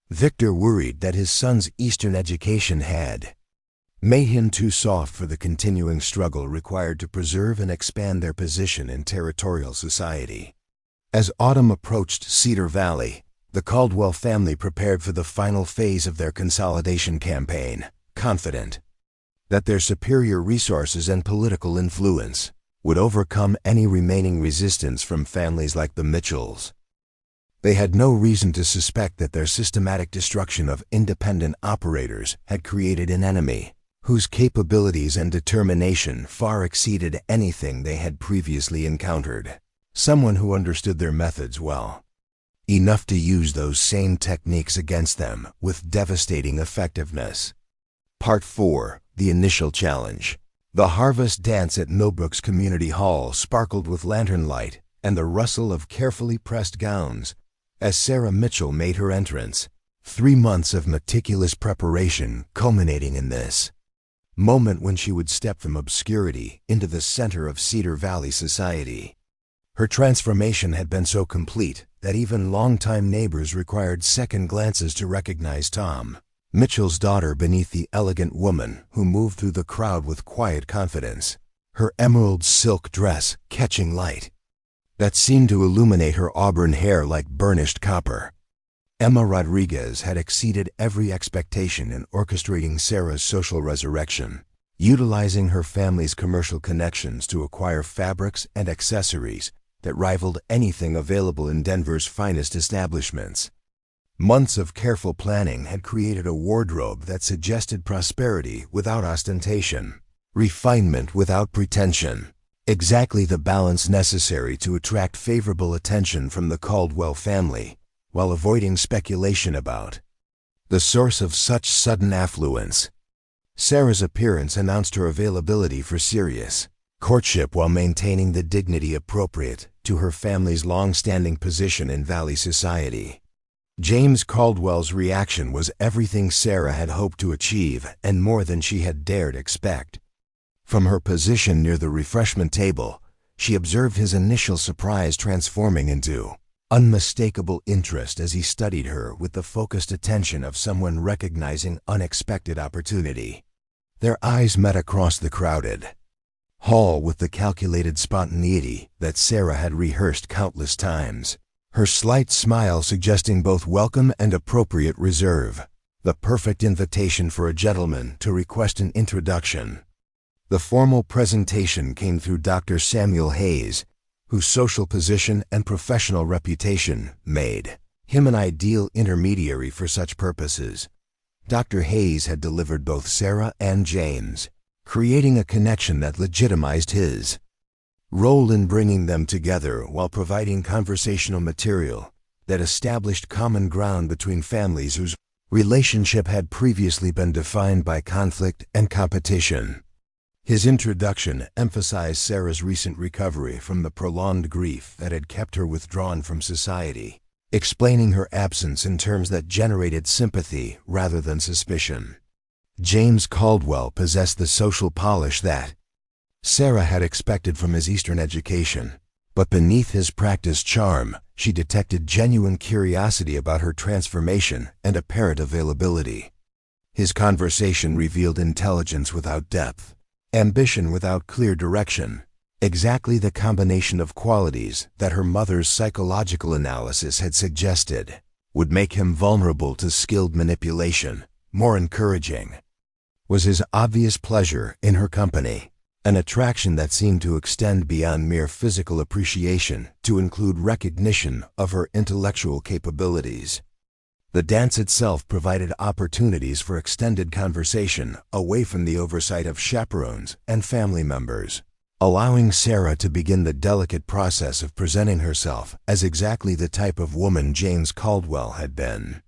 Victor worried that his son's Eastern education had made him too soft for the continuing struggle required to preserve and expand their position in territorial society. As autumn approached Cedar Valley, the Caldwell family prepared for the final phase of their consolidation campaign, confident that their superior resources and political influence would overcome any remaining resistance from families like the Mitchells. They had no reason to suspect that their systematic destruction of independent operators had created an enemy whose capabilities and determination far exceeded anything they had previously encountered. Someone who understood their methods well, enough to use those same techniques against them with devastating effectiveness. Part 4. The Initial Challenge. The harvest dance at Millbrooks Community Hall sparkled with lantern light and the rustle of carefully pressed gowns as Sarah Mitchell made her entrance. 3 months of meticulous preparation culminating in this moment when she would step from obscurity into the center of Cedar Valley society. Her transformation had been so complete that even longtime neighbors required second glances to recognize Tom Mitchell's daughter beneath the elegant woman who moved through the crowd with quiet confidence, her emerald silk dress catching light that seemed to illuminate her auburn hair like burnished copper. Emma Rodriguez had exceeded every expectation in orchestrating Sarah's social resurrection, utilizing her family's commercial connections to acquire fabrics and accessories that rivaled anything available in Denver's finest establishments. Months of careful planning had created a wardrobe that suggested prosperity without ostentation, refinement without pretension, exactly the balance necessary to attract favorable attention from the Caldwell family, while avoiding speculation about the source of such sudden affluence. Sarah's appearance announced her availability for serious courtship while maintaining the dignity appropriate to her family's long-standing position in Valley society. James Caldwell's reaction was everything Sarah had hoped to achieve and more than she had dared expect. From her position near the refreshment table, she observed his initial surprise transforming into unmistakable interest as he studied her with the focused attention of someone recognizing unexpected opportunity. Their eyes met across the crowded hall with the calculated spontaneity that Sarah had rehearsed countless times, her slight smile suggesting both welcome and appropriate reserve, the perfect invitation for a gentleman to request an introduction. The formal presentation came through Dr. Samuel Hayes, whose social position and professional reputation made him an ideal intermediary for such purposes. Dr. Hayes had delivered both Sarah and James, creating a connection that legitimized his role in bringing them together while providing conversational material that established common ground between families whose relationship had previously been defined by conflict and competition. His introduction emphasized Sarah's recent recovery from the prolonged grief that had kept her withdrawn from society, explaining her absence in terms that generated sympathy rather than suspicion. James Caldwell possessed the social polish that Sarah had expected from his Eastern education, but beneath his practiced charm, she detected genuine curiosity about her transformation and apparent availability. His conversation revealed intelligence without depth, ambition without clear direction, exactly the combination of qualities that her mother's psychological analysis had suggested would make him vulnerable to skilled manipulation. More encouraging was his obvious pleasure in her company, an attraction that seemed to extend beyond mere physical appreciation to include recognition of her intellectual capabilities. The dance itself provided opportunities for extended conversation away from the oversight of chaperones and family members, allowing Sarah to begin the delicate process of presenting herself as exactly the type of woman James Caldwell had been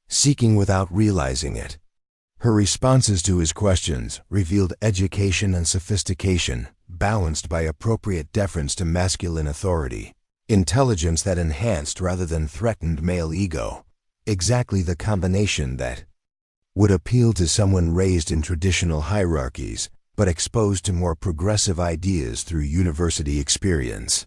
seeking without realizing it. Her responses to his questions revealed education and sophistication, balanced by appropriate deference to masculine authority, intelligence that enhanced rather than threatened male ego, exactly the combination that would appeal to someone raised in traditional hierarchies but exposed to more progressive ideas through university experience.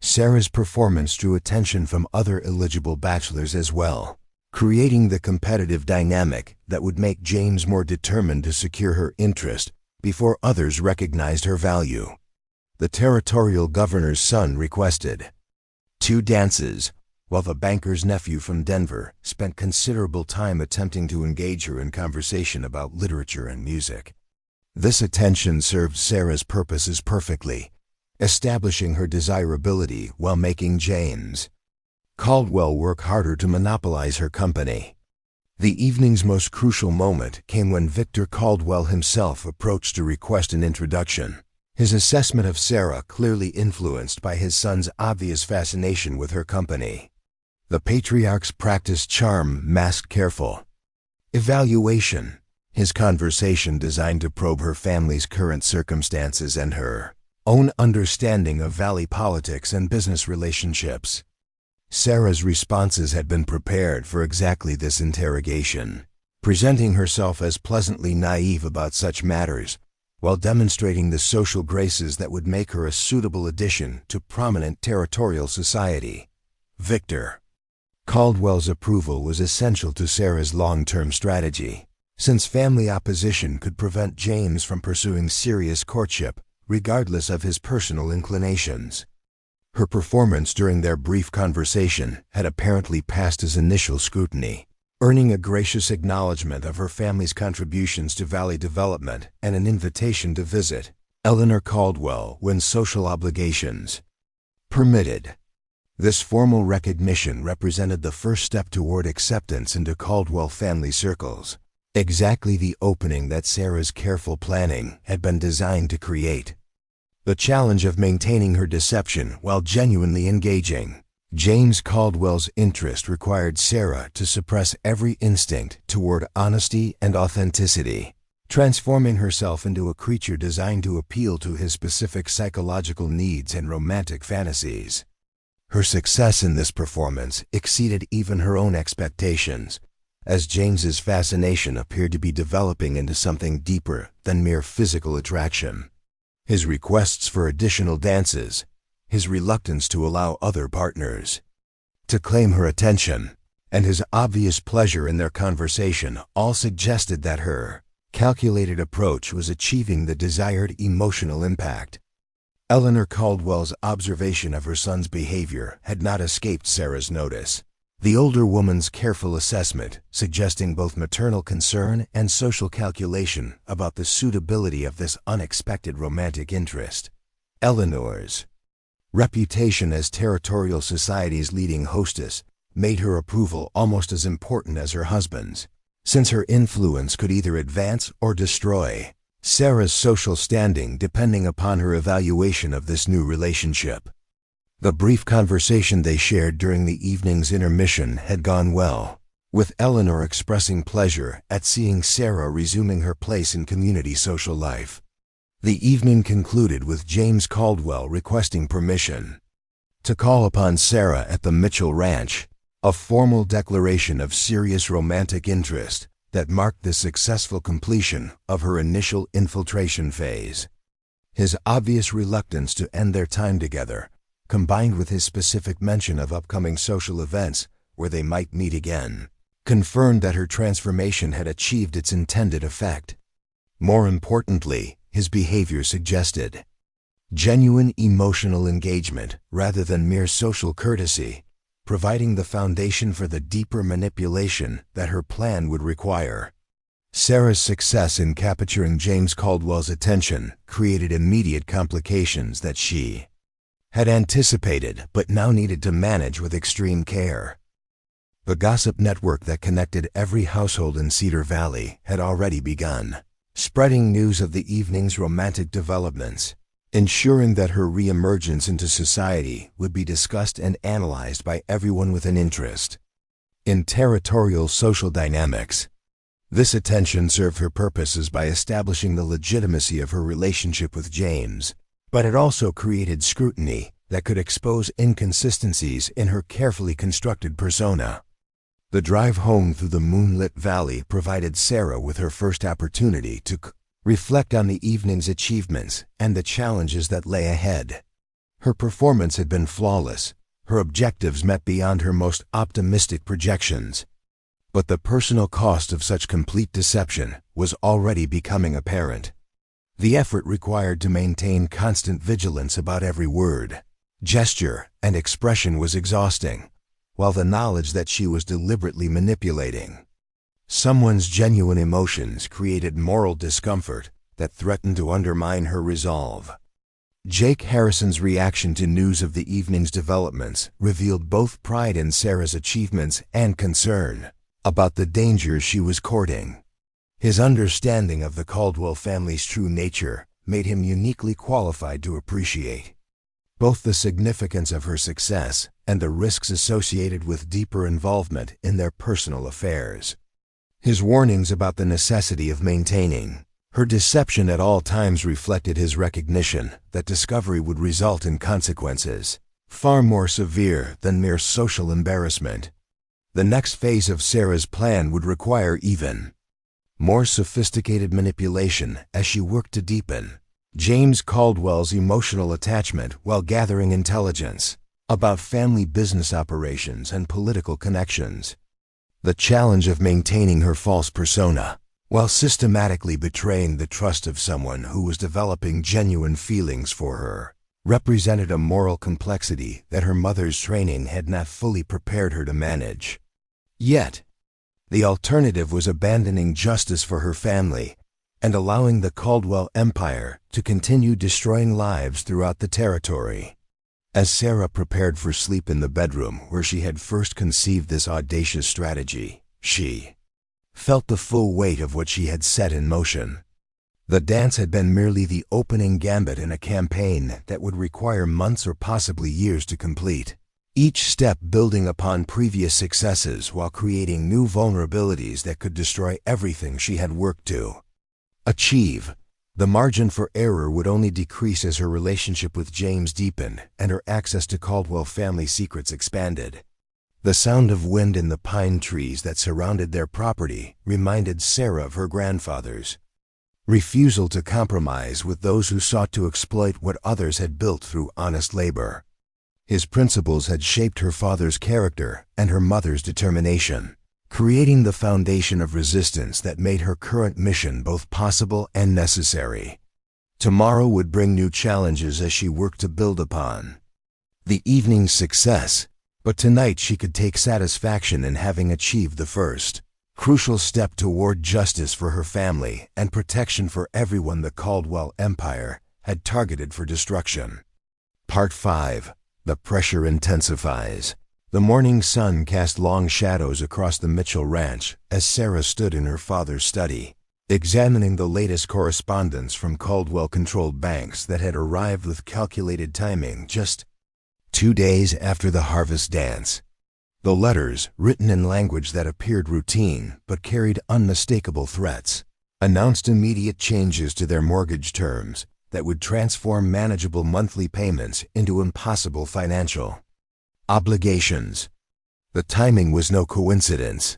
Sarah's performance drew attention from other eligible bachelors as well, creating the competitive dynamic that would make James more determined to secure her interest before others recognized her value. The territorial governor's son requested 2 dances, while the banker's nephew from Denver spent considerable time attempting to engage her in conversation about literature and music. This attention served Sarah's purposes perfectly, establishing her desirability while making James Caldwell work harder to monopolize her company. The evening's most crucial moment came when Victor Caldwell himself approached to request an introduction, his assessment of Sarah clearly influenced by his son's obvious fascination with her company. The patriarch's practiced charm masked careful evaluation, his conversation designed to probe her family's current circumstances and her own understanding of valley politics and business relationships. Sarah's responses had been prepared for exactly this interrogation, presenting herself as pleasantly naive about such matters, while demonstrating the social graces that would make her a suitable addition to prominent territorial society. Victor Caldwell's approval was essential to Sarah's long-term strategy, since family opposition could prevent James from pursuing serious courtship, regardless of his personal inclinations. Her performance during their brief conversation had apparently passed his initial scrutiny, earning a gracious acknowledgement of her family's contributions to Valley development and an invitation to visit Eleanor Caldwell when social obligations permitted. This formal recognition represented the first step toward acceptance into Caldwell family circles, exactly the opening that Sarah's careful planning had been designed to create. The challenge of maintaining her deception while genuinely engaging James Caldwell's interest required Sarah to suppress every instinct toward honesty and authenticity, transforming herself into a creature designed to appeal to his specific psychological needs and romantic fantasies. Her success in this performance exceeded even her own expectations, as James's fascination appeared to be developing into something deeper than mere physical attraction. His requests for additional dances, his reluctance to allow other partners to claim her attention, and his obvious pleasure in their conversation all suggested that her calculated approach was achieving the desired emotional impact. Eleanor Caldwell's observation of her son's behavior had not escaped Sarah's notice, the older woman's careful assessment suggesting both maternal concern and social calculation about the suitability of this unexpected romantic interest. Eleanor's reputation as territorial society's leading hostess made her approval almost as important as her husband's, since her influence could either advance or destroy Sarah's social standing depending upon her evaluation of this new relationship. The brief conversation they shared during the evening's intermission had gone well, with Eleanor expressing pleasure at seeing Sarah resuming her place in community social life. The evening concluded with James Caldwell requesting permission to call upon Sarah at the Mitchell Ranch, a formal declaration of serious romantic interest that marked the successful completion of her initial infiltration phase. His obvious reluctance to end their time together, combined with his specific mention of upcoming social events where they might meet again, confirmed that her transformation had achieved its intended effect. More importantly, his behavior suggested genuine emotional engagement rather than mere social courtesy, providing the foundation for the deeper manipulation that her plan would require. Sarah's success in capturing James Caldwell's attention created immediate complications that she had anticipated but now needed to manage with extreme care. The gossip network that connected every household in Cedar Valley had already begun, spreading news of the evening's romantic developments, ensuring that her re-emergence into society would be discussed and analyzed by everyone with an interest in territorial social dynamics. This attention served her purposes by establishing the legitimacy of her relationship with James, but it also created scrutiny that could expose inconsistencies in her carefully constructed persona. The drive home through the moonlit valley provided Sarah with her first opportunity to reflect on the evening's achievements and the challenges that lay ahead. Her performance had been flawless, her objectives met beyond her most optimistic projections. But the personal cost of such complete deception was already becoming apparent. The effort required to maintain constant vigilance about every word, gesture, and expression was exhausting, while the knowledge that she was deliberately manipulating someone's genuine emotions created moral discomfort that threatened to undermine her resolve. Jake Harrison's reaction to news of the evening's developments revealed both pride in Sarah's achievements and concern about the dangers she was courting. His understanding of the Caldwell family's true nature made him uniquely qualified to appreciate both the significance of her success and the risks associated with deeper involvement in their personal affairs. His warnings about the necessity of maintaining her deception at all times reflected his recognition that discovery would result in consequences far more severe than mere social embarrassment. The next phase of Sarah's plan would require even more sophisticated manipulation as she worked to deepen James Caldwell's emotional attachment while gathering intelligence about family business operations and political connections. The challenge of maintaining her false persona, while systematically betraying the trust of someone who was developing genuine feelings for her, represented a moral complexity that her mother's training had not fully prepared her to manage. Yet, the alternative was abandoning justice for her family and allowing the Caldwell empire to continue destroying lives throughout the territory. As Sarah prepared for sleep in the bedroom where she had first conceived this audacious strategy, she felt the full weight of what she had set in motion. The dance had been merely the opening gambit in a campaign that would require months or possibly years to complete, each step building upon previous successes while creating new vulnerabilities that could destroy everything she had worked to achieve. The margin for error would only decrease as her relationship with James deepened and her access to Caldwell family secrets expanded. The sound of wind in the pine trees that surrounded their property reminded Sarah of her grandfather's refusal to compromise with those who sought to exploit what others had built through honest labor. His principles had shaped her father's character and her mother's determination, creating the foundation of resistance that made her current mission both possible and necessary. Tomorrow would bring new challenges as she worked to build upon the evening's success, but tonight she could take satisfaction in having achieved the first crucial step toward justice for her family and protection for everyone the Caldwell empire had targeted for destruction. Part 5. The pressure intensifies. The morning sun cast long shadows across the Mitchell ranch as Sarah stood in her father's study, examining the latest correspondence from Caldwell-controlled banks that had arrived with calculated timing just 2 days after the harvest dance. The letters, written in language that appeared routine but carried unmistakable threats, announced immediate changes to their mortgage terms that would transform manageable monthly payments into impossible financial obligations. The timing was no coincidence.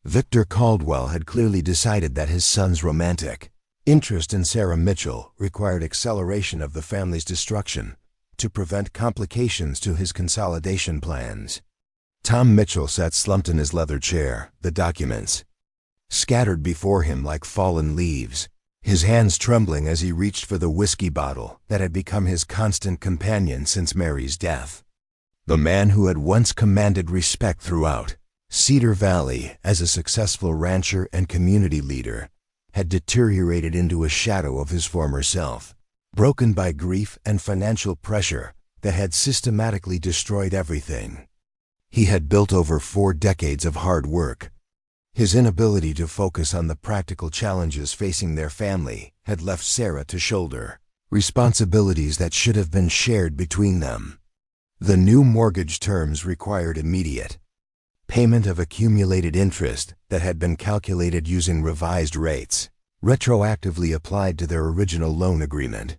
Victor Caldwell had clearly decided that his son's romantic interest in Sarah Mitchell required acceleration of the family's destruction to prevent complications to his consolidation plans. Tom Mitchell sat slumped in his leather chair, the documents scattered before him like fallen leaves, his hands trembling as he reached for the whiskey bottle that had become his constant companion since Mary's death. The man who had once commanded respect throughout Cedar Valley as a successful rancher and community leader had deteriorated into a shadow of his former self, broken by grief and financial pressure that had systematically destroyed everything he had built over 4 decades of hard work. His inability to focus on the practical challenges facing their family had left Sarah to shoulder responsibilities that should have been shared between them. The new mortgage terms required immediate payment of accumulated interest that had been calculated using revised rates, retroactively applied to their original loan agreement.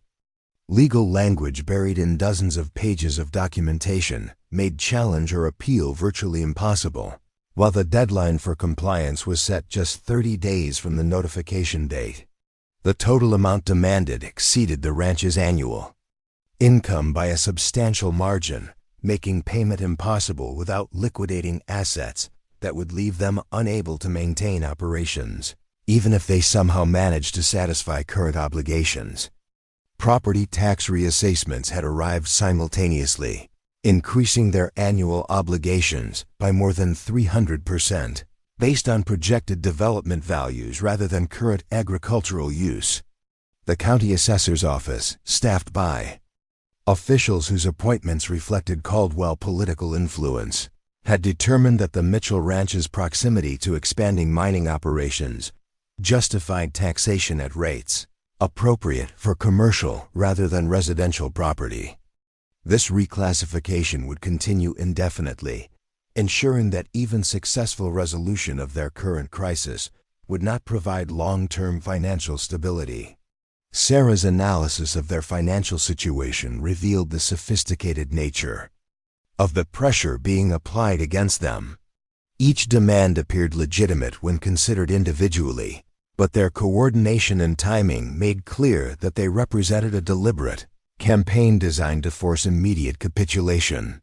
Legal language buried in dozens of pages of documentation made challenge or appeal virtually impossible, while the deadline for compliance was set just 30 days from the notification date. The total amount demanded exceeded the ranch's annual income by a substantial margin, making payment impossible without liquidating assets that would leave them unable to maintain operations, even if they somehow managed to satisfy current obligations. Property tax reassessments had arrived simultaneously, increasing their annual obligations by more than 300%, based on projected development values rather than current agricultural use. The county assessor's office, staffed by officials whose appointments reflected Caldwell political influence, had determined that the Mitchell Ranch's proximity to expanding mining operations justified taxation at rates appropriate for commercial rather than residential property. This reclassification would continue indefinitely, ensuring that even successful resolution of their current crisis would not provide long-term financial stability. Sarah's analysis of their financial situation revealed the sophisticated nature of the pressure being applied against them. Each demand appeared legitimate when considered individually, but their coordination and timing made clear that they represented a deliberate campaign designed to force immediate capitulation.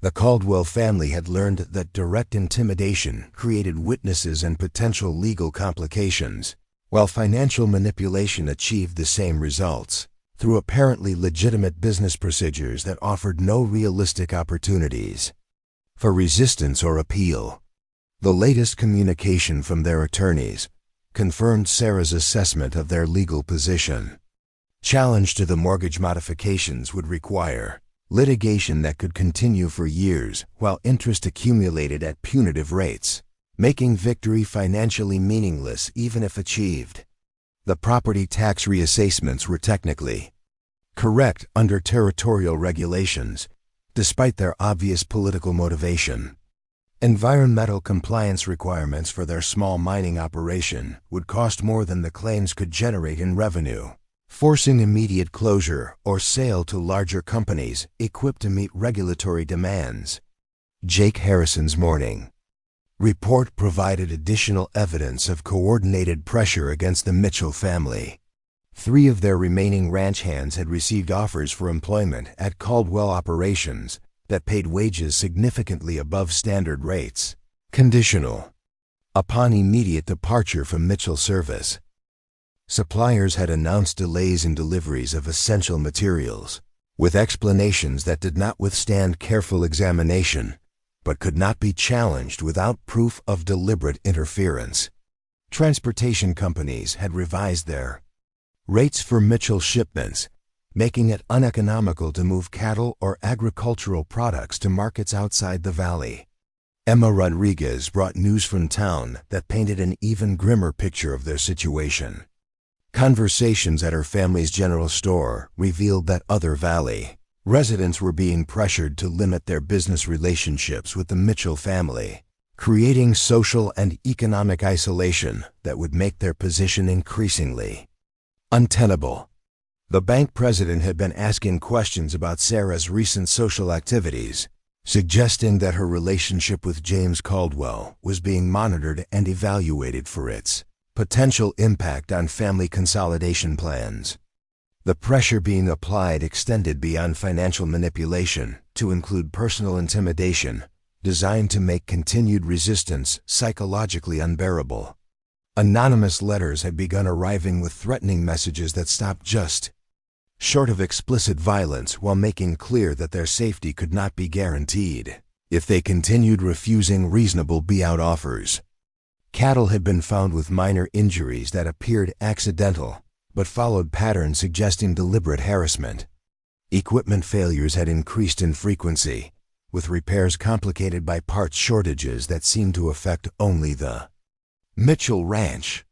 The Caldwell family had learned that direct intimidation created witnesses and potential legal complications, while financial manipulation achieved the same results through apparently legitimate business procedures that offered no realistic opportunities for resistance or appeal. The latest communication from their attorneys confirmed Sarah's assessment of their legal position. Challenge to the mortgage modifications would require litigation that could continue for years while interest accumulated at punitive rates, making victory financially meaningless even if achieved. The property tax reassessments were technically correct under territorial regulations, despite their obvious political motivation. Environmental compliance requirements for their small mining operation would cost more than the claims could generate in revenue, forcing immediate closure or sale to larger companies equipped to meet regulatory demands. Jake Harrison's morning report provided additional evidence of coordinated pressure against the Mitchell family. 3 of their remaining ranch hands had received offers for employment at Caldwell operations that paid wages significantly above standard rates, conditional upon immediate departure from Mitchell service. Suppliers had announced delays in deliveries of essential materials, with explanations that did not withstand careful examination, but could not be challenged without proof of deliberate interference. Transportation companies had revised their rates for Mitchell shipments, making it uneconomical to move cattle or agricultural products to markets outside the valley. Emma Rodriguez brought news from town that painted an even grimmer picture of their situation. Conversations at her family's general store revealed that other valley residents were being pressured to limit their business relationships with the Mitchell family, creating social and economic isolation that would make their position increasingly untenable. The bank president had been asking questions about Sarah's recent social activities, suggesting that her relationship with James Caldwell was being monitored and evaluated for its potential impact on family consolidation plans. The pressure being applied extended beyond financial manipulation to include personal intimidation, designed to make continued resistance psychologically unbearable. Anonymous letters had begun arriving with threatening messages that stopped just short of explicit violence, while making clear that their safety could not be guaranteed if they continued refusing reasonable buyout offers. Cattle had been found with minor injuries that appeared accidental, but followed patterns suggesting deliberate harassment. Equipment failures had increased in frequency, with repairs complicated by parts shortages that seemed to affect only the Mitchell Ranch.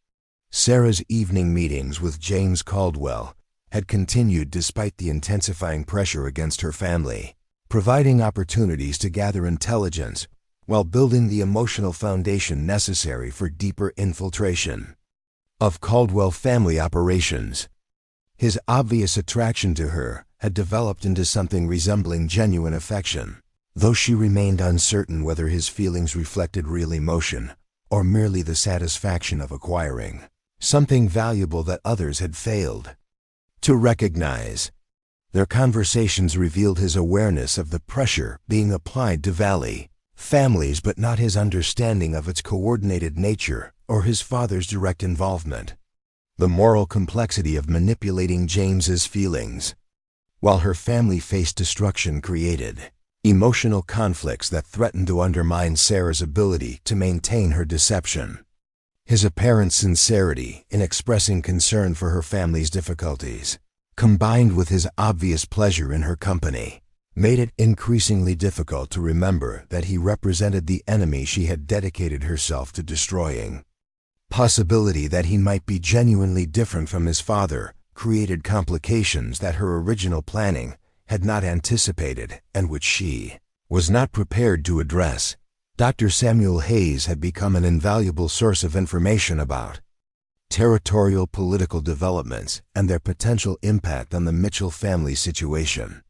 Sarah's evening meetings with James Caldwell had continued despite the intensifying pressure against her family, providing opportunities to gather intelligence while building the emotional foundation necessary for deeper infiltration of Caldwell family operations. His obvious attraction to her had developed into something resembling genuine affection, though she remained uncertain whether his feelings reflected real emotion or merely the satisfaction of acquiring something valuable that others had failed to recognize. Their conversations revealed his awareness of the pressure being applied to valley families, but not his understanding of its coordinated nature or his father's direct involvement. The moral complexity of manipulating James's feelings, while her family faced destruction, created emotional conflicts that threatened to undermine Sarah's ability to maintain her deception. His apparent sincerity in expressing concern for her family's difficulties, combined with his obvious pleasure in her company, made it increasingly difficult to remember that he represented the enemy she had dedicated herself to destroying. Possibility that he might be genuinely different from his father created complications that her original planning had not anticipated and which she was not prepared to address. Dr. Samuel Hayes had become an invaluable source of information about territorial political developments and their potential impact on the Mitchell family situation.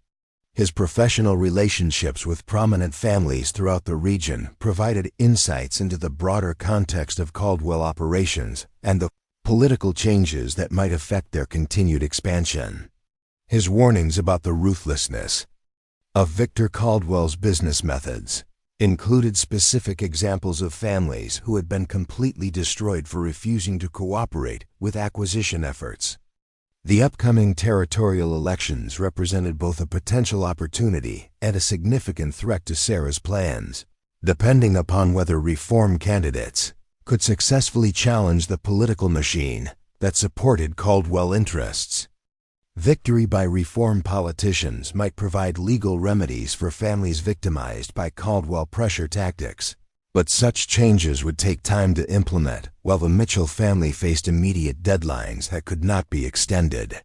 His professional relationships with prominent families throughout the region provided insights into the broader context of Caldwell operations and the political changes that might affect their continued expansion. His warnings about the ruthlessness of Victor Caldwell's business methods included specific examples of families who had been completely destroyed for refusing to cooperate with acquisition efforts. The upcoming territorial elections represented both a potential opportunity and a significant threat to Sarah's plans, depending upon whether reform candidates could successfully challenge the political machine that supported Caldwell interests. Victory by reform politicians might provide legal remedies for families victimized by Caldwell pressure tactics, but such changes would take time to implement, while the Mitchell family faced immediate deadlines that could not be extended.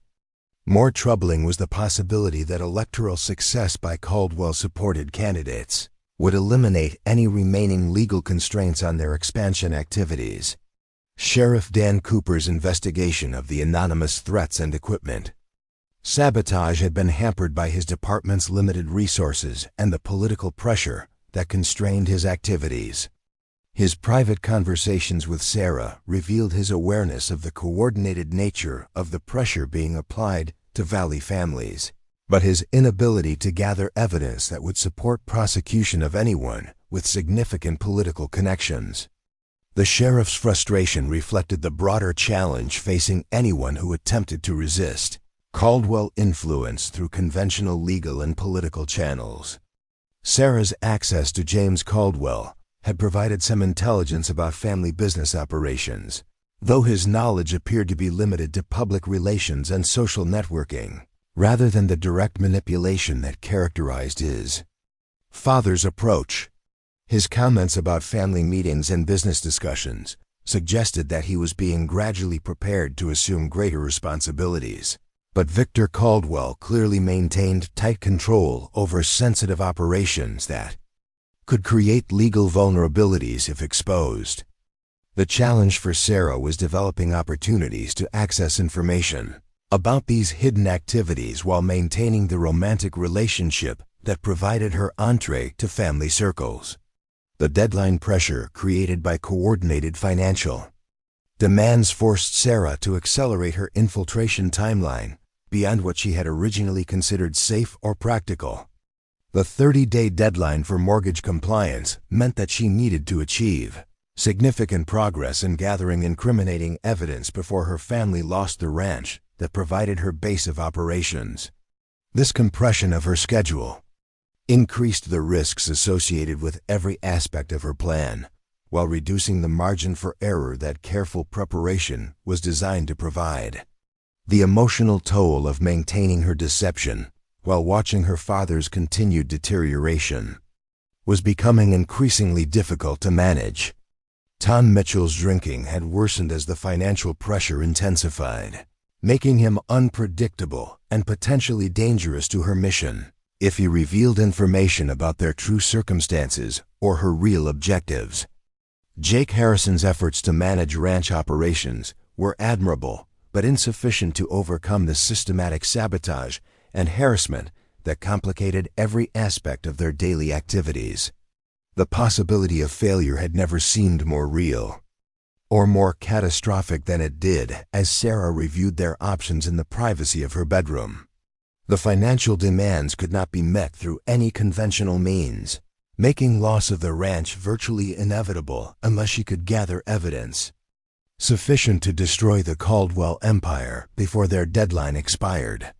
More troubling was the possibility that electoral success by Caldwell-supported candidates would eliminate any remaining legal constraints on their expansion activities. Sheriff Dan Cooper's investigation of the anonymous threats and equipment sabotage had been hampered by his department's limited resources and the political pressure that constrained his activities. His private conversations with Sarah revealed his awareness of the coordinated nature of the pressure being applied to valley families, but his inability to gather evidence that would support prosecution of anyone with significant political connections. The sheriff's frustration reflected the broader challenge facing anyone who attempted to resist Caldwell influence through conventional legal and political channels. Sarah's access to James Caldwell had provided some intelligence about family business operations, though his knowledge appeared to be limited to public relations and social networking, rather than the direct manipulation that characterized his father's approach. His comments about family meetings and business discussions suggested that he was being gradually prepared to assume greater responsibilities. But Victor Caldwell clearly maintained tight control over sensitive operations that could create legal vulnerabilities if exposed. The challenge for Sarah was developing opportunities to access information about these hidden activities while maintaining the romantic relationship that provided her entree to family circles. The deadline pressure created by coordinated financial demands forced Sarah to accelerate her infiltration timeline beyond what she had originally considered safe or practical. The 30-day deadline for mortgage compliance meant that she needed to achieve significant progress in gathering incriminating evidence before her family lost the ranch that provided her base of operations. This compression of her schedule increased the risks associated with every aspect of her plan, while reducing the margin for error that careful preparation was designed to provide. The emotional toll of maintaining her deception while watching her father's continued deterioration was becoming increasingly difficult to manage. Tom Mitchell's drinking had worsened as the financial pressure intensified, making him unpredictable and potentially dangerous to her mission if he revealed information about their true circumstances or her real objectives. Jake Harrison's efforts to manage ranch operations were admirable, but insufficient to overcome the systematic sabotage and harassment that complicated every aspect of their daily activities. The possibility of failure had never seemed more real or more catastrophic than it did as Sarah reviewed their options in the privacy of her bedroom. The financial demands could not be met through any conventional means, making loss of the ranch virtually inevitable unless she could gather evidence sufficient to destroy the Caldwell empire before their deadline expired.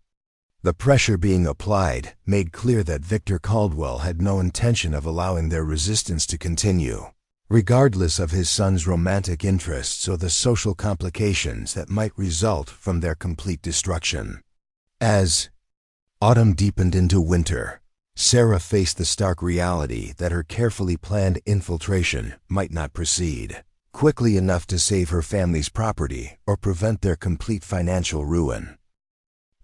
The pressure being applied made clear that Victor Caldwell had no intention of allowing their resistance to continue, regardless of his son's romantic interests or the social complications that might result from their complete destruction. As autumn deepened into winter, Sarah faced the stark reality that her carefully planned infiltration might not proceed quickly enough to save her family's property or prevent their complete financial ruin.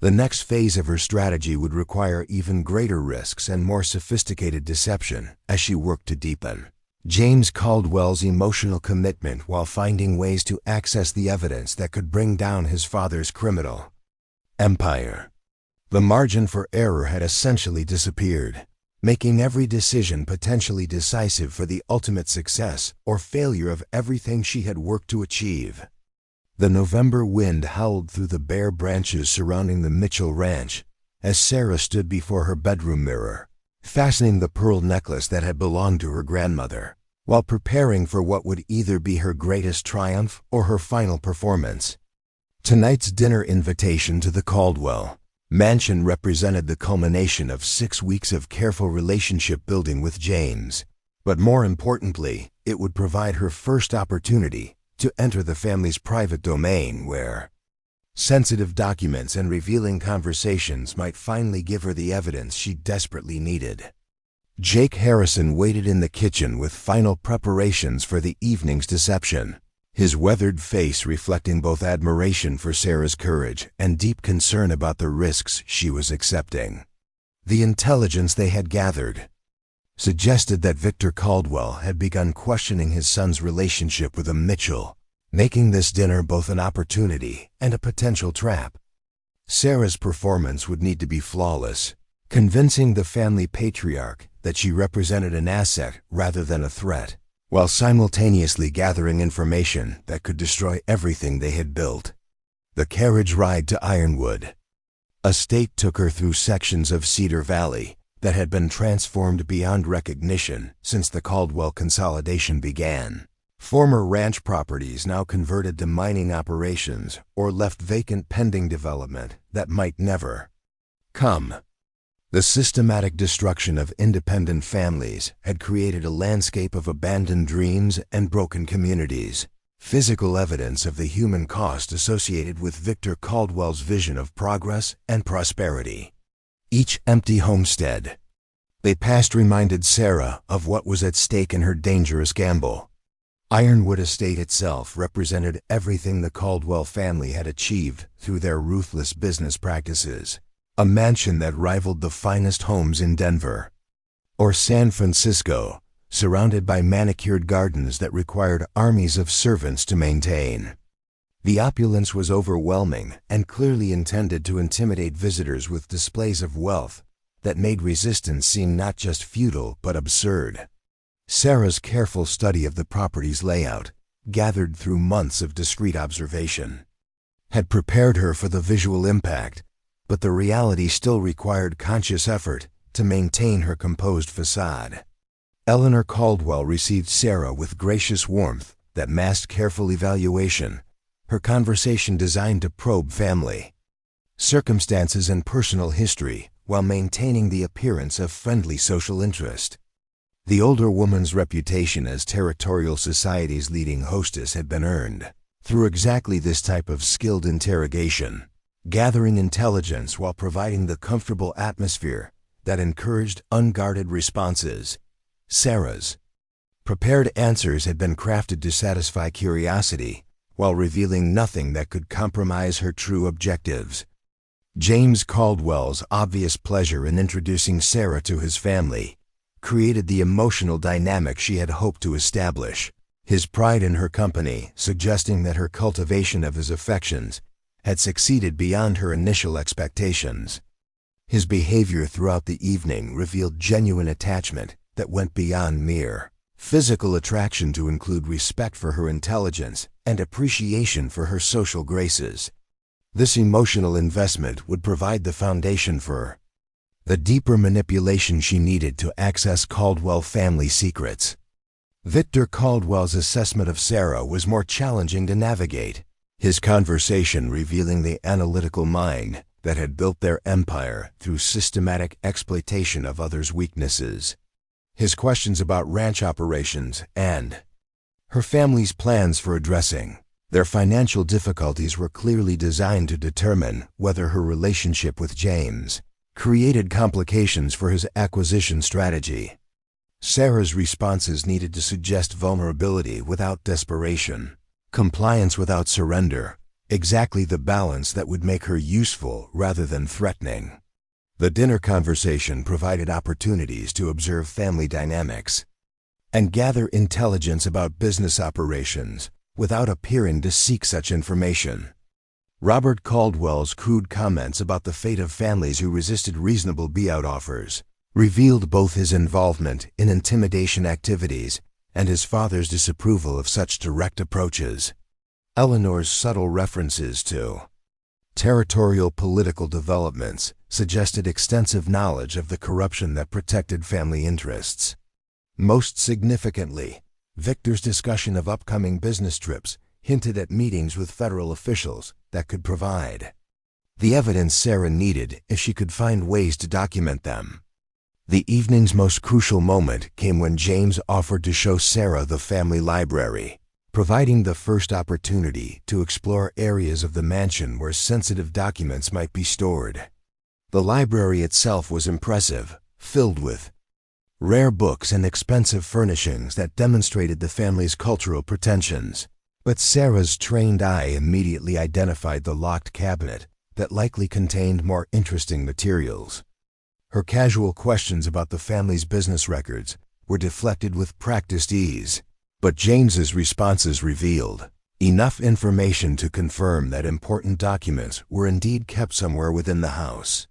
The next phase of her strategy would require even greater risks and more sophisticated deception as she worked to deepen James Caldwell's emotional commitment while finding ways to access the evidence that could bring down his father's criminal empire. The margin for error had essentially disappeared, making every decision potentially decisive for the ultimate success or failure of everything she had worked to achieve. The November wind howled through the bare branches surrounding the Mitchell Ranch as Sarah stood before her bedroom mirror, fastening the pearl necklace that had belonged to her grandmother, while preparing for what would either be her greatest triumph or her final performance. Tonight's dinner invitation to the Caldwell mansion represented the culmination of 6 weeks of careful relationship building with James, but more importantly, it would provide her first opportunity to enter the family's private domain where sensitive documents and revealing conversations might finally give her the evidence she desperately needed. Jake Harrison waited in the kitchen with final preparations for the evening's deception, his weathered face reflecting both admiration for Sarah's courage and deep concern about the risks she was accepting. The intelligence they had gathered suggested that Victor Caldwell had begun questioning his son's relationship with a Mitchell, making this dinner both an opportunity and a potential trap. Sarah's performance would need to be flawless, convincing the family patriarch that she represented an asset rather than a threat, while simultaneously gathering information that could destroy everything they had built. The carriage ride to Ironwood Estate took her through sections of Cedar Valley that had been transformed beyond recognition since the Caldwell consolidation began. Former ranch properties now converted to mining operations or left vacant pending development that might never come. The systematic destruction of independent families had created a landscape of abandoned dreams and broken communities, Physical evidence of the human cost associated with Victor Caldwell's vision of progress and prosperity. Each empty homestead they passed reminded Sarah of what was at stake in her dangerous gamble. Ironwood Estate itself represented everything the Caldwell family had achieved through their ruthless business practices. A mansion that rivaled the finest homes in Denver or San Francisco, surrounded by manicured gardens that required armies of servants to maintain. The opulence was overwhelming and clearly intended to intimidate visitors with displays of wealth that made resistance seem not just futile but absurd. Sarah's careful study of the property's layout, gathered through months of discreet observation, had prepared her for the visual impact, but the reality still required conscious effort to maintain her composed facade. Eleanor Caldwell received Sarah with gracious warmth that masked careful evaluation, her conversation designed to probe family circumstances and personal history while maintaining the appearance of friendly social interest. The older woman's reputation as Territorial Society's leading hostess had been earned through exactly this type of skilled interrogation, gathering intelligence while providing the comfortable atmosphere that encouraged unguarded responses. Sarah's prepared answers had been crafted to satisfy curiosity while revealing nothing that could compromise her true objectives. James Caldwell's obvious pleasure in introducing Sarah to his family created the emotional dynamic she had hoped to establish, his pride in her company suggesting that her cultivation of his affections had succeeded beyond her initial expectations. His behavior throughout the evening revealed genuine attachment that went beyond mere physical attraction to include respect for her intelligence and appreciation for her social graces. This emotional investment would provide the foundation for the deeper manipulation she needed to access Caldwell family secrets. Victor Caldwell's assessment of Sarah was more challenging to navigate, his conversation revealing the analytical mind that had built their empire through systematic exploitation of others' weaknesses. His questions about ranch operations and her family's plans for addressing their financial difficulties were clearly designed to determine whether her relationship with James created complications for his acquisition strategy. Sarah's responses needed to suggest vulnerability without desperation, compliance without surrender, exactly the balance that would make her useful rather than threatening. The dinner conversation provided opportunities to observe family dynamics and gather intelligence about business operations without appearing to seek such information. Robert Caldwell's crude comments about the fate of families who resisted reasonable buyout offers revealed both his involvement in intimidation activities and his father's disapproval of such direct approaches. Eleanor's subtle references to territorial political developments suggested extensive knowledge of the corruption that protected family interests. Most significantly, Victor's discussion of upcoming business trips hinted at meetings with federal officials that could provide the evidence Sarah needed if she could find ways to document them. The evening's most crucial moment came when James offered to show Sarah the family library, providing the first opportunity to explore areas of the mansion where sensitive documents might be stored. The library itself was impressive, filled with rare books and expensive furnishings that demonstrated the family's cultural pretensions. But Sarah's trained eye immediately identified the locked cabinet that likely contained more interesting materials. Her casual questions about the family's business records were deflected with practiced ease, but James's responses revealed enough information to confirm that important documents were indeed kept somewhere within the house.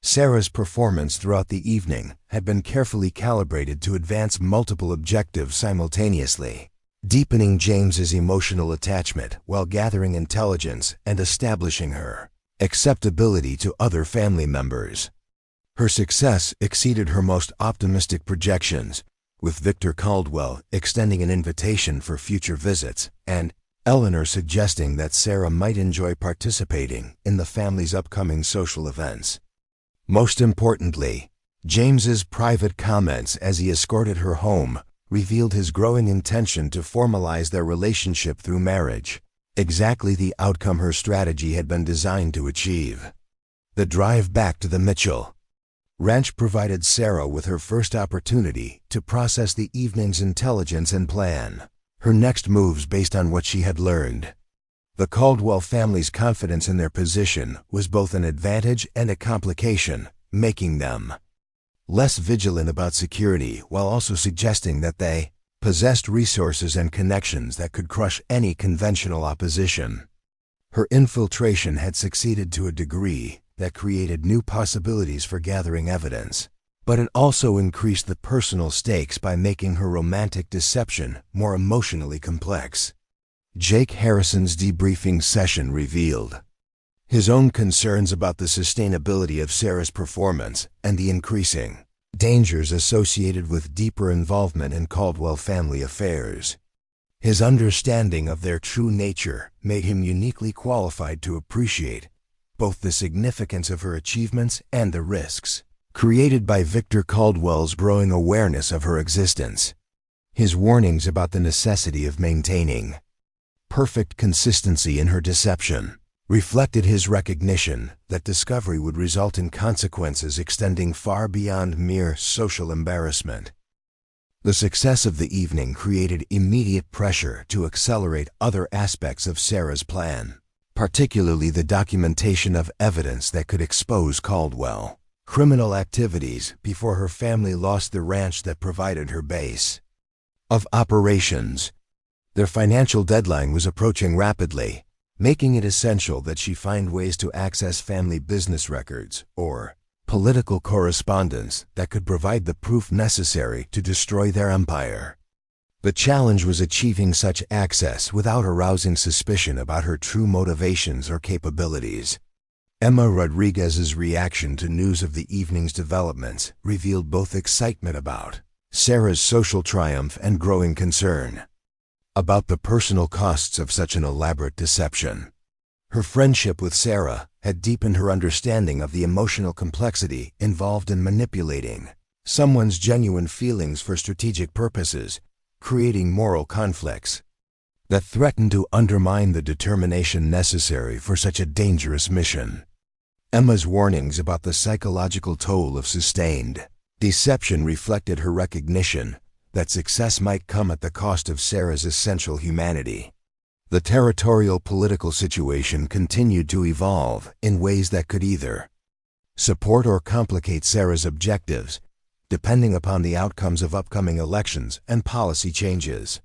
Sarah's performance throughout the evening had been carefully calibrated to advance multiple objectives simultaneously, deepening James's emotional attachment while gathering intelligence and establishing her acceptability to other family members. Her success exceeded her most optimistic projections, with Victor Caldwell extending an invitation for future visits and Eleanor suggesting that Sarah might enjoy participating in the family's upcoming social events. Most importantly, James's private comments as he escorted her home revealed his growing intention to formalize their relationship through marriage, exactly the outcome her strategy had been designed to achieve. The drive back to the Mitchell ranch provided Sarah with her first opportunity to process the evening's intelligence and plan her next moves based on what she had learned. The Caldwell family's confidence in their position was both an advantage and a complication, making them less vigilant about security while also suggesting that they possessed resources and connections that could crush any conventional opposition. Her infiltration had succeeded to a degree that created new possibilities for gathering evidence, but it also increased the personal stakes by making her romantic deception more emotionally complex. Jake Harrison's debriefing session revealed his own concerns about the sustainability of Sarah's performance and the increasing dangers associated with deeper involvement in Caldwell family affairs. His understanding of their true nature made him uniquely qualified to appreciate both the significance of her achievements and the risks created by Victor Caldwell's growing awareness of her existence. His warnings about the necessity of maintaining perfect consistency in her deception reflected his recognition that discovery would result in consequences extending far beyond mere social embarrassment. The success of the evening created immediate pressure to accelerate other aspects of Sarah's plan, particularly the documentation of evidence that could expose Caldwell criminal activities before her family lost the ranch that provided her base of operations. Their financial deadline was approaching rapidly, making it essential that she find ways to access family business records or political correspondence that could provide the proof necessary to destroy their empire. The challenge was achieving such access without arousing suspicion about her true motivations or capabilities. Emma Rodriguez's reaction to news of the evening's developments revealed both excitement about Sarah's social triumph and growing concern about the personal costs of such an elaborate deception. Her friendship with Sarah had deepened her understanding of the emotional complexity involved in manipulating someone's genuine feelings for strategic purposes, creating moral conflicts that threatened to undermine the determination necessary for such a dangerous mission. Emma's warnings about the psychological toll of sustained deception reflected her recognition that success might come at the cost of Sarah's essential humanity. The territorial political situation continued to evolve in ways that could either support or complicate Sarah's objectives, depending upon the outcomes of upcoming elections and policy changes.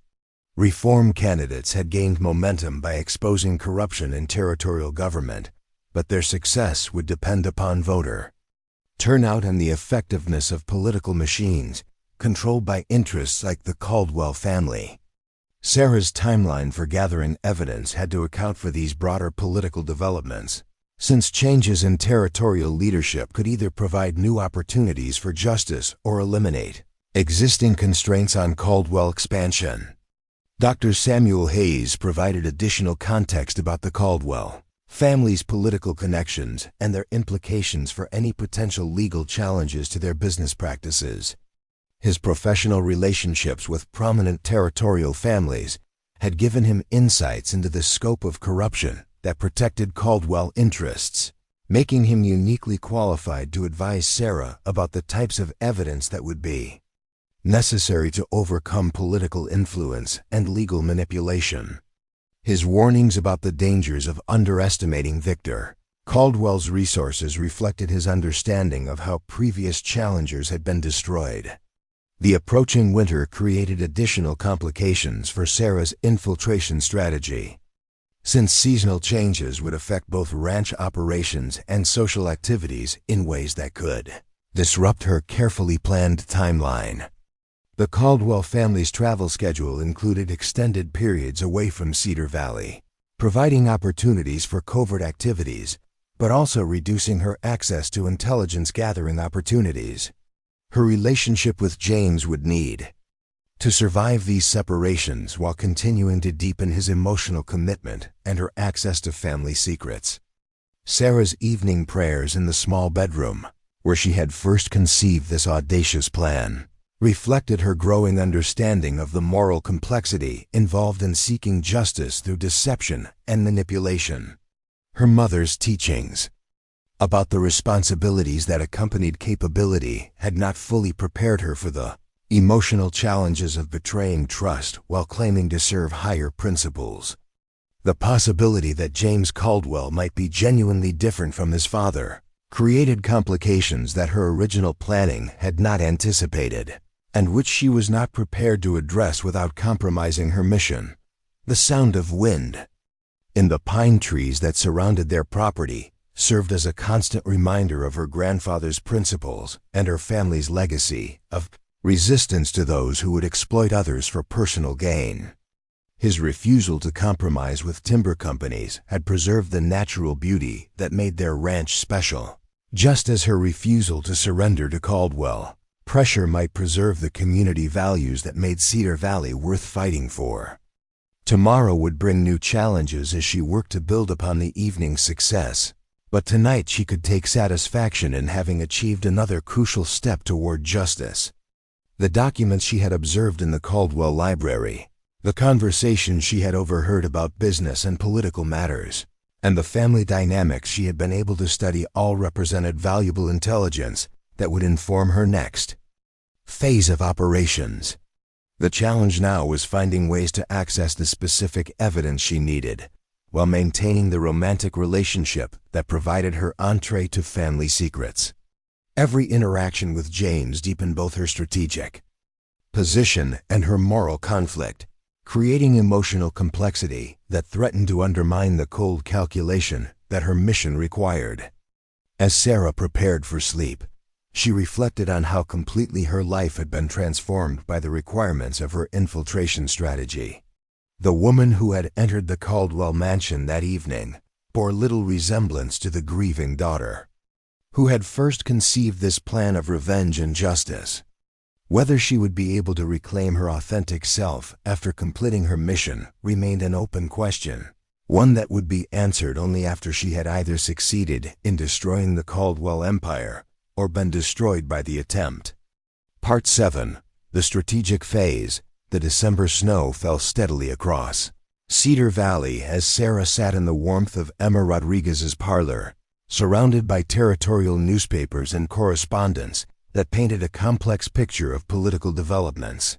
Reform candidates had gained momentum by exposing corruption in territorial government, but their success would depend upon voter turnout and the effectiveness of political machines controlled by interests like the Caldwell family. Sarah's timeline for gathering evidence had to account for these broader political developments, since changes in territorial leadership could either provide new opportunities for justice or eliminate existing constraints on Caldwell expansion. Dr. Samuel Hayes provided additional context about the Caldwell family's political connections and their implications for any potential legal challenges to their business practices. His professional relationships with prominent territorial families had given him insights into the scope of corruption that protected Caldwell interests, making him uniquely qualified to advise Sarah about the types of evidence that would be necessary to overcome political influence and legal manipulation. His warnings about the dangers of underestimating Victor Caldwell's resources reflected his understanding of how previous challengers had been destroyed. The approaching winter created additional complications for Sarah's infiltration strategy, since seasonal changes would affect both ranch operations and social activities in ways that could disrupt her carefully planned timeline. The Caldwell family's travel schedule included extended periods away from Cedar Valley, providing opportunities for covert activities, but also reducing her access to intelligence gathering opportunities. Her relationship with James would need to survive these separations while continuing to deepen his emotional commitment and her access to family secrets. Sarah's evening prayers in the small bedroom, where she had first conceived this audacious plan, reflected her growing understanding of the moral complexity involved in seeking justice through deception and manipulation. Her mother's teachings about the responsibilities that accompanied capability had not fully prepared her for the emotional challenges of betraying trust while claiming to serve higher principles. The possibility that James Caldwell might be genuinely different from his father created complications that her original planning had not anticipated, and which she was not prepared to address without compromising her mission. The sound of wind in the pine trees that surrounded their property served as a constant reminder of her grandfather's principles and her family's legacy of resistance to those who would exploit others for personal gain. His refusal to compromise with timber companies had preserved the natural beauty that made their ranch special, just as her refusal to surrender to Caldwell pressure might preserve the community values that made Cedar Valley worth fighting for. Tomorrow would bring new challenges as she worked to build upon the evening's success, but tonight she could take satisfaction in having achieved another crucial step toward justice. The documents she had observed in the Caldwell Library, the conversations she had overheard about business and political matters, and the family dynamics she had been able to study all represented valuable intelligence that would inform her next phase of operations. The challenge now was finding ways to access the specific evidence she needed, while maintaining the romantic relationship that provided her entree to family secrets. Every interaction with James deepened both her strategic position and her moral conflict, creating emotional complexity that threatened to undermine the cold calculation that her mission required. As Sarah prepared for sleep, she reflected on how completely her life had been transformed by the requirements of her infiltration strategy. The woman who had entered the Caldwell mansion that evening bore little resemblance to the grieving daughter who had first conceived this plan of revenge and justice. Whether she would be able to reclaim her authentic self after completing her mission remained an open question, one that would be answered only after she had either succeeded in destroying the Caldwell empire or been destroyed by the attempt. Part 7. The Strategic Phase. The December snow fell steadily across Cedar Valley as Sarah sat in the warmth of Emma Rodriguez's parlor, surrounded by territorial newspapers and correspondence that painted a complex picture of political developments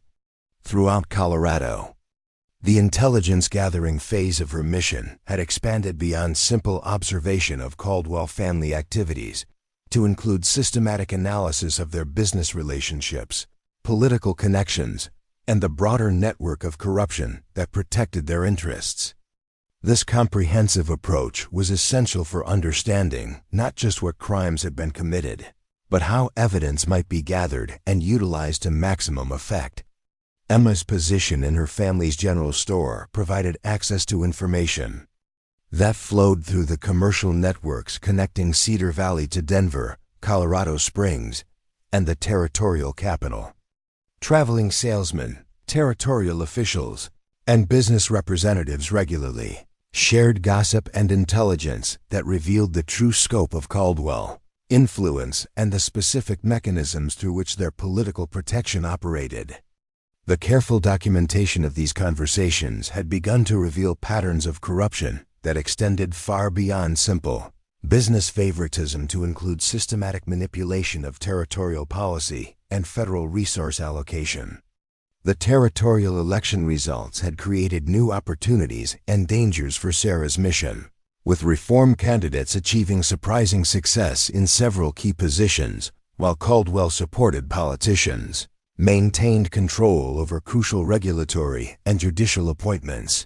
throughout Colorado. The intelligence-gathering phase of her mission had expanded beyond simple observation of Caldwell family activities to include systematic analysis of their business relationships, political connections, and the broader network of corruption that protected their interests. This comprehensive approach was essential for understanding not just what crimes had been committed, but how evidence might be gathered and utilized to maximum effect. Emma's position in her family's general store provided access to information that flowed through the commercial networks connecting Cedar Valley to Denver, Colorado Springs, and the territorial capital. Traveling salesmen, territorial officials, and business representatives regularly shared gossip and intelligence that revealed the true scope of Caldwell influence and the specific mechanisms through which their political protection operated. The careful documentation of these conversations had begun to reveal patterns of corruption that extended far beyond simple business favoritism to include systematic manipulation of territorial policy and federal resource allocation. The territorial election results had created new opportunities and dangers for Sarah's mission, with reform candidates achieving surprising success in several key positions, while Caldwell-supported politicians maintained control over crucial regulatory and judicial appointments.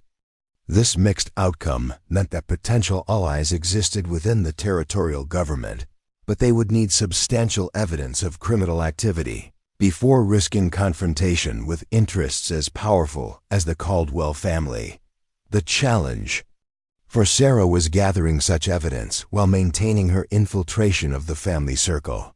This mixed outcome meant that potential allies existed within the territorial government, but they would need substantial evidence of criminal activity before risking confrontation with interests as powerful as the Caldwell family. The challenge for Sarah was gathering such evidence while maintaining her infiltration of the family circle.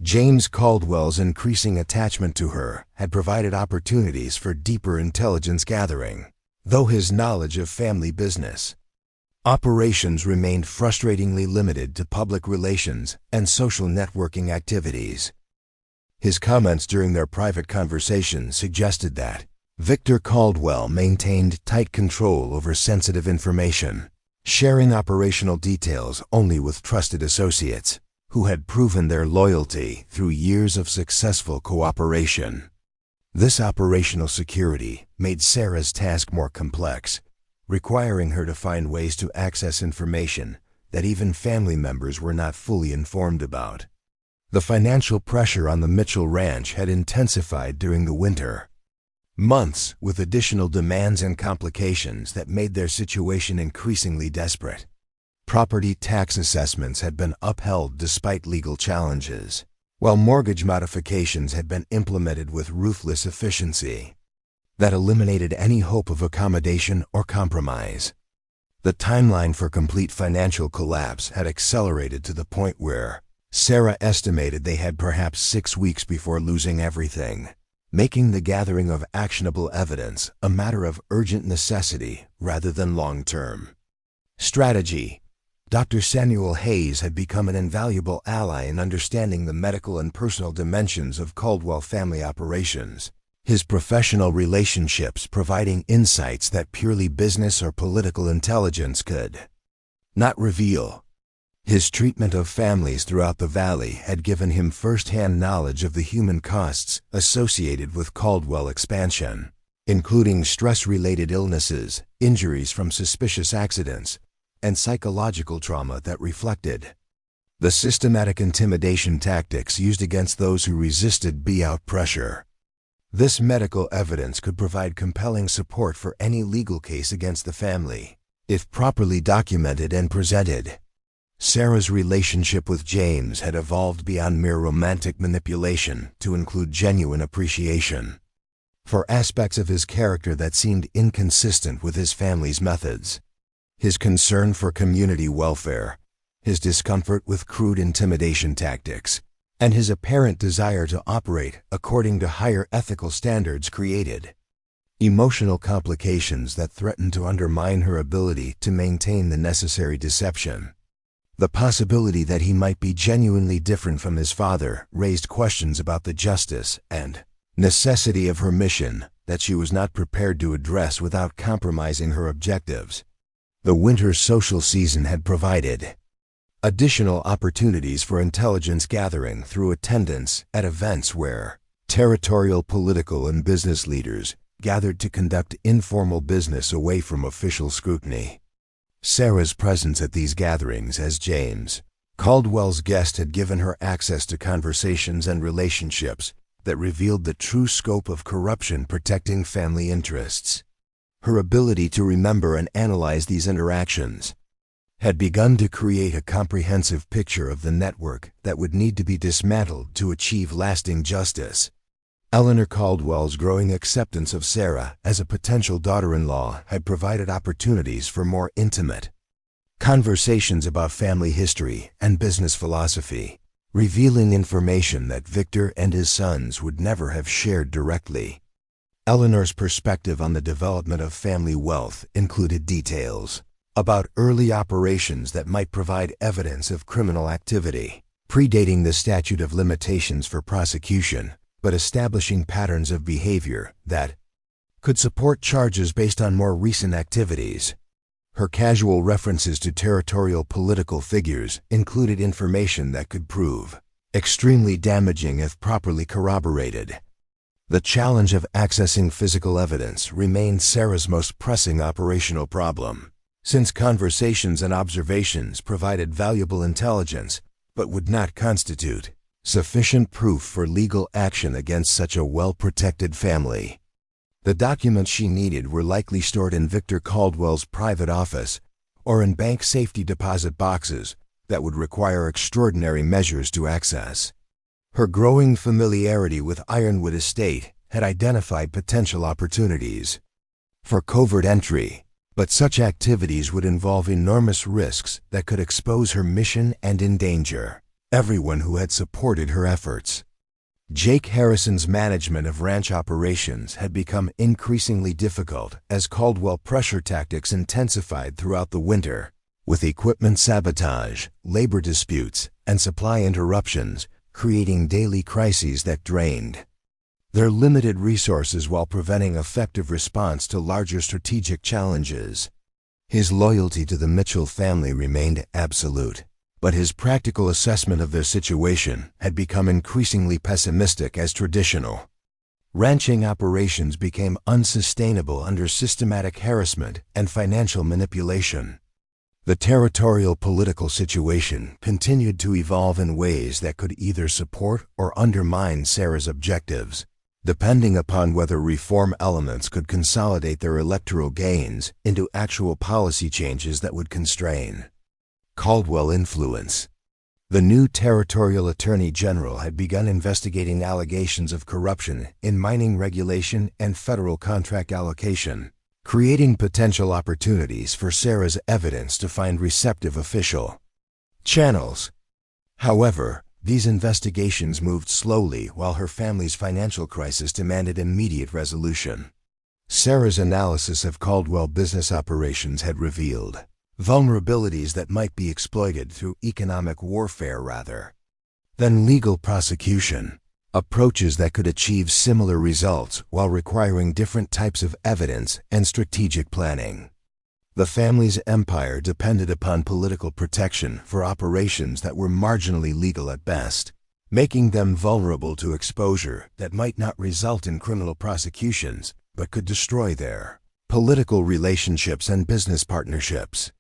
James Caldwell's increasing attachment to her had provided opportunities for deeper intelligence gathering, though his knowledge of family business operations remained frustratingly limited to public relations and social networking activities. His comments during their private conversation suggested that Victor Caldwell maintained tight control over sensitive information, sharing operational details only with trusted associates who had proven their loyalty through years of successful cooperation. This operational security made Sarah's task more complex, requiring her to find ways to access information that even family members were not fully informed about. The financial pressure on the Mitchell Ranch had intensified during the winter months, with additional demands and complications that made their situation increasingly desperate. Property tax assessments had been upheld despite legal challenges, while mortgage modifications had been implemented with ruthless efficiency that eliminated any hope of accommodation or compromise. The timeline for complete financial collapse had accelerated to the point where Sarah estimated they had perhaps 6 weeks before losing everything, making the gathering of actionable evidence a matter of urgent necessity rather than long-term strategy. Dr. Samuel Hayes had become an invaluable ally in understanding the medical and personal dimensions of Caldwell family operations, his professional relationships providing insights that purely business or political intelligence could not reveal. His treatment of families throughout the valley had given him first-hand knowledge of the human costs associated with Caldwell expansion, including stress-related illnesses, injuries from suspicious accidents, and psychological trauma that reflected the systematic intimidation tactics used against those who resisted buyout pressure. This medical evidence could provide compelling support for any legal case against the family, if properly documented and presented. Sarah's relationship with James had evolved beyond mere romantic manipulation to include genuine appreciation for aspects of his character that seemed inconsistent with his family's methods. His concern for community welfare, his discomfort with crude intimidation tactics, and his apparent desire to operate according to higher ethical standards created emotional complications that threatened to undermine her ability to maintain the necessary deception. The possibility that he might be genuinely different from his father raised questions about the justice and necessity of her mission that she was not prepared to address without compromising her objectives. The winter social season had provided additional opportunities for intelligence gathering through attendance at events where territorial political and business leaders gathered to conduct informal business away from official scrutiny. Sarah's presence at these gatherings as James Caldwell's guest had given her access to conversations and relationships that revealed the true scope of corruption protecting family interests. Her ability to remember and analyze these interactions had begun to create a comprehensive picture of the network that would need to be dismantled to achieve lasting justice. Eleanor Caldwell's growing acceptance of Sarah as a potential daughter-in-law had provided opportunities for more intimate conversations about family history and business philosophy, revealing information that Victor and his sons would never have shared directly. Eleanor's perspective on the development of family wealth included details about early operations that might provide evidence of criminal activity, predating the statute of limitations for prosecution, but establishing patterns of behavior that could support charges based on more recent activities. Her casual references to territorial political figures included information that could prove extremely damaging if properly corroborated. The challenge of accessing physical evidence remained Sarah's most pressing operational problem, since conversations and observations provided valuable intelligence but would not constitute sufficient proof for legal action against such a well-protected family. The documents she needed were likely stored in Victor Caldwell's private office or in bank safety deposit boxes that would require extraordinary measures to access. Her growing familiarity with Ironwood Estate had identified potential opportunities for covert entry, but such activities would involve enormous risks that could expose her mission and endanger everyone who had supported her efforts. Jake Harrison's management of ranch operations had become increasingly difficult as Caldwell pressure tactics intensified throughout the winter, with equipment sabotage, labor disputes, and supply interruptions creating daily crises that drained their limited resources while preventing effective response to larger strategic challenges. His loyalty to the Mitchell family remained absolute, but his practical assessment of their situation had become increasingly pessimistic as traditional ranching operations became unsustainable under systematic harassment and financial manipulation. The territorial political situation continued to evolve in ways that could either support or undermine Sarah's objectives, depending upon whether reform elements could consolidate their electoral gains into actual policy changes that would constrain Caldwell influence. The new territorial attorney general had begun investigating allegations of corruption in mining regulation and federal contract allocation, creating potential opportunities for Sarah's evidence to find receptive official channels. However, these investigations moved slowly while her family's financial crisis demanded immediate resolution. Sarah's analysis of Caldwell business operations had revealed vulnerabilities that might be exploited through economic warfare rather than legal prosecution, approaches that could achieve similar results while requiring different types of evidence and strategic planning. The family's empire depended upon political protection for operations that were marginally legal at best, making them vulnerable to exposure that might not result in criminal prosecutions but could destroy their political relationships and business partnerships.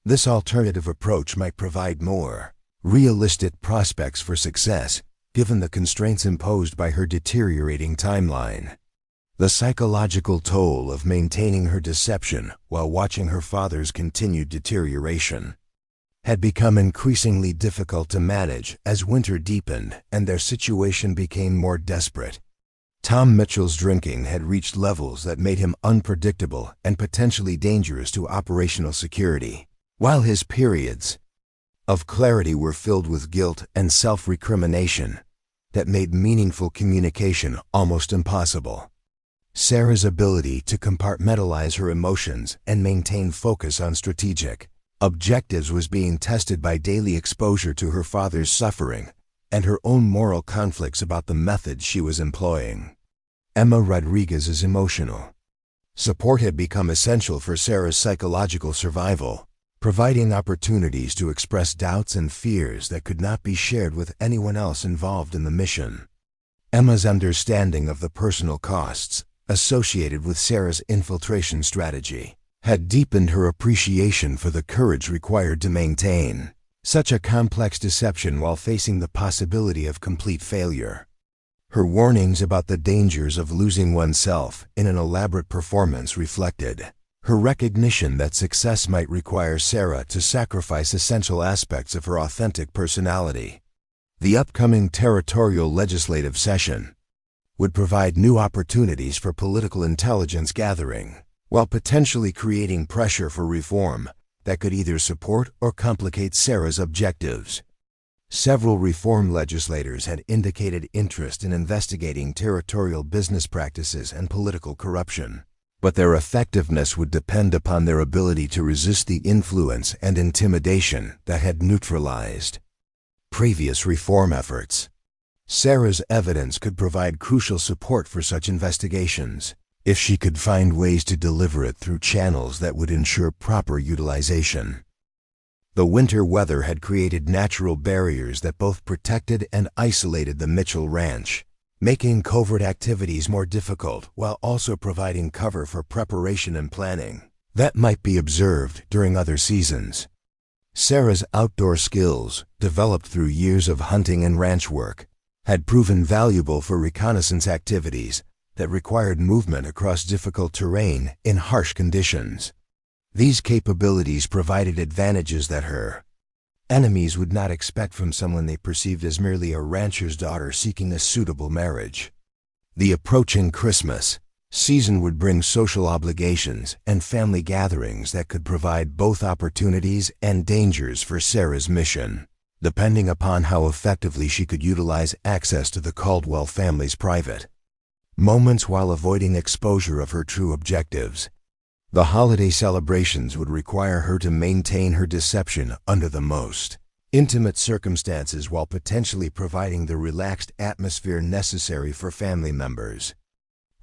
This alternative approach might provide more realistic prospects for success, given the constraints imposed by her deteriorating timeline. The psychological toll of maintaining her deception while watching her father's continued deterioration had become increasingly difficult to manage as winter deepened and their situation became more desperate. Tom Mitchell's drinking had reached levels that made him unpredictable and potentially dangerous to operational security, while his periods of clarity were filled with guilt and self-recrimination that made meaningful communication almost impossible. Sarah's ability to compartmentalize her emotions and maintain focus on strategic objectives was being tested by daily exposure to her father's suffering and her own moral conflicts about the methods she was employing. Emma Rodriguez's emotional support had become essential for Sarah's psychological survival, providing opportunities to express doubts and fears that could not be shared with anyone else involved in the mission. Emma's understanding of the personal costs associated with Sarah's infiltration strategy had deepened her appreciation for the courage required to maintain such a complex deception while facing the possibility of complete failure. Her warnings about the dangers of losing oneself in an elaborate performance reflected her recognition that success might require Sarah to sacrifice essential aspects of her authentic personality. The upcoming territorial legislative session would provide new opportunities for political intelligence gathering, while potentially creating pressure for reform that could either support or complicate Sarah's objectives. Several reform legislators had indicated interest in investigating territorial business practices and political corruption, but their effectiveness would depend upon their ability to resist the influence and intimidation that had neutralized previous reform efforts. Sarah's evidence could provide crucial support for such investigations, if she could find ways to deliver it through channels that would ensure proper utilization. The winter weather had created natural barriers that both protected and isolated the Mitchell Ranch, making covert activities more difficult while also providing cover for preparation and planning that might be observed during other seasons. Sarah's outdoor skills, developed through years of hunting and ranch work, had proven valuable for reconnaissance activities that required movement across difficult terrain in harsh conditions. These capabilities provided advantages that her enemies would not expect from someone they perceived as merely a rancher's daughter seeking a suitable marriage. The approaching Christmas season would bring social obligations and family gatherings that could provide both opportunities and dangers for Sarah's mission, depending upon how effectively she could utilize access to the Caldwell family's private moments while avoiding exposure of her true objectives. The holiday celebrations would require her to maintain her deception under the most intimate circumstances while potentially providing the relaxed atmosphere necessary for family members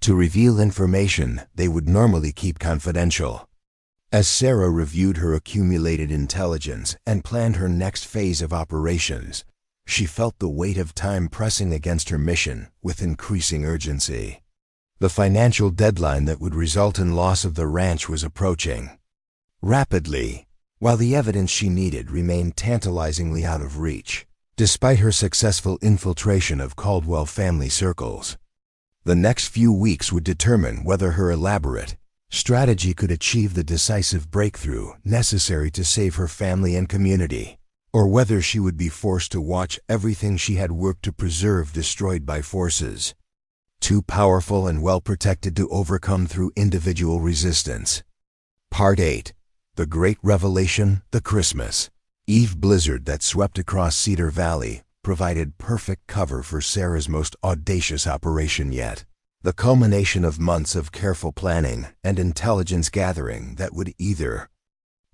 to reveal information they would normally keep confidential. As Sarah reviewed her accumulated intelligence and planned her next phase of operations, she felt the weight of time pressing against her mission with increasing urgency. The financial deadline that would result in loss of the ranch was approaching rapidly, while the evidence she needed remained tantalizingly out of reach, despite her successful infiltration of Caldwell family circles. The next few weeks would determine whether her elaborate strategy could achieve the decisive breakthrough necessary to save her family and community, or whether she would be forced to watch everything she had worked to preserve destroyed by forces too powerful and well-protected to overcome through individual resistance. Part 8. The Great Revelation, the Christmas Eve blizzard that swept across Cedar Valley provided perfect cover for Sarah's most audacious operation yet. The culmination of months of careful planning and intelligence gathering that would either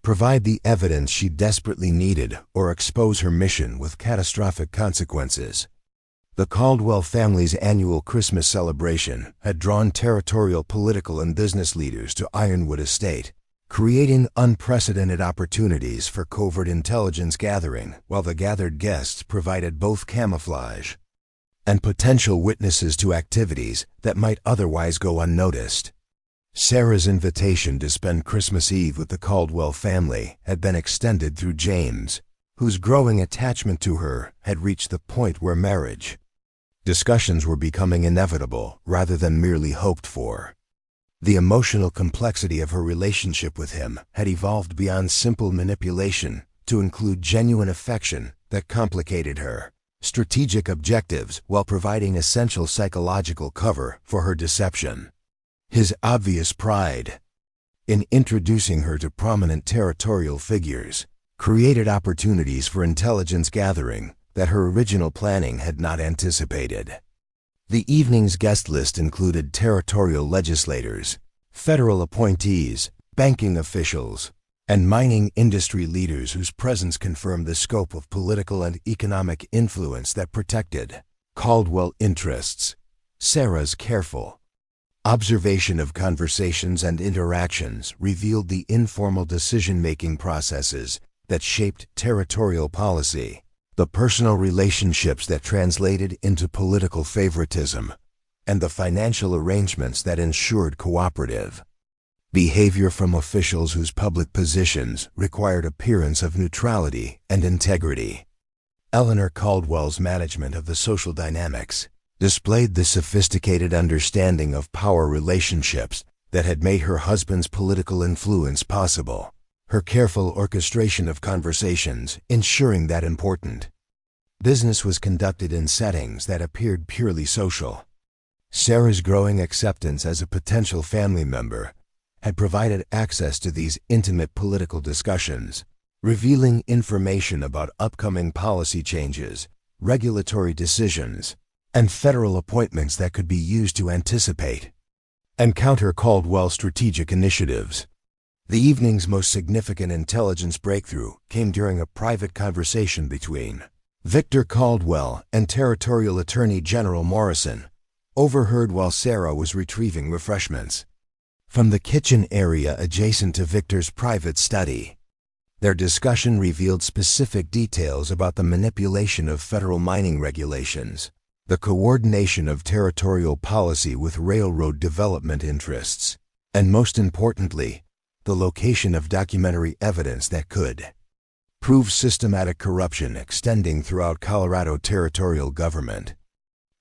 provide the evidence she desperately needed or expose her mission with catastrophic consequences. The Caldwell family's annual Christmas celebration had drawn territorial political and business leaders to Ironwood Estate, creating unprecedented opportunities for covert intelligence gathering, while the gathered guests provided both camouflage and potential witnesses to activities that might otherwise go unnoticed. Sarah's invitation to spend Christmas Eve with the Caldwell family had been extended through James, whose growing attachment to her had reached the point where marriage discussions were becoming inevitable rather than merely hoped for. The emotional complexity of her relationship with him had evolved beyond simple manipulation to include genuine affection that complicated her strategic objectives while providing essential psychological cover for her deception. His obvious pride in introducing her to prominent territorial figures created opportunities for intelligence gathering that her original planning had not anticipated. The evening's guest list included territorial legislators, federal appointees, banking officials, and mining industry leaders whose presence confirmed the scope of political and economic influence that protected Caldwell interests. Sarah's careful observation of conversations and interactions revealed the informal decision-making processes that shaped territorial policy, the personal relationships that translated into political favoritism, and the financial arrangements that ensured cooperative behavior from officials whose public positions required appearance of neutrality and integrity. Eleanor Caldwell's management of the social dynamics displayed the sophisticated understanding of power relationships that had made her husband's political influence possible, her careful orchestration of conversations ensuring that important business was conducted in settings that appeared purely social. Sarah's growing acceptance as a potential family member had provided access to these intimate political discussions, revealing information about upcoming policy changes, regulatory decisions, and federal appointments that could be used to anticipate and counter Caldwell's strategic initiatives. The evening's most significant intelligence breakthrough came during a private conversation between Victor Caldwell and Territorial Attorney General Morrison, overheard while Sarah was retrieving refreshments from the kitchen area adjacent to Victor's private study. Their discussion revealed specific details about the manipulation of federal mining regulations, the coordination of territorial policy with railroad development interests, and most importantly, the location of documentary evidence that could prove systematic corruption extending throughout Colorado territorial government.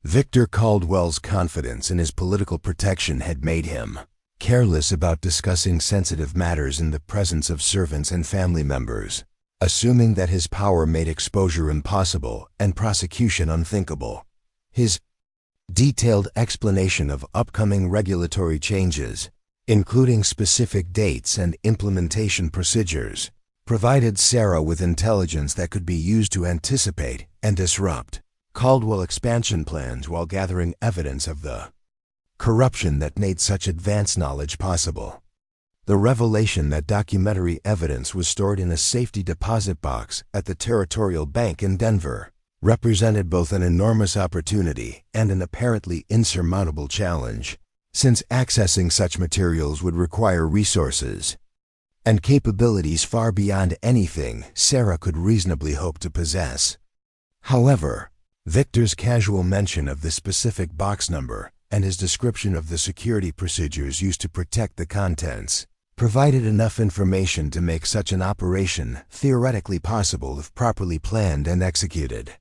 Victor Caldwell's confidence in his political protection had made him careless about discussing sensitive matters in the presence of servants and family members, assuming that his power made exposure impossible and prosecution unthinkable. His detailed explanation of upcoming regulatory changes, including specific dates and implementation procedures, provided Sarah with intelligence that could be used to anticipate and disrupt Caldwell expansion plans while gathering evidence of the corruption that made such advanced knowledge possible. The revelation that documentary evidence was stored in a safety deposit box at the Territorial Bank in Denver represented both an enormous opportunity and an apparently insurmountable challenge, since accessing such materials would require resources and capabilities far beyond anything Sarah could reasonably hope to possess. However, Victor's casual mention of the specific box number and his description of the security procedures used to protect the contents provided enough information to make such an operation theoretically possible if properly planned and executed.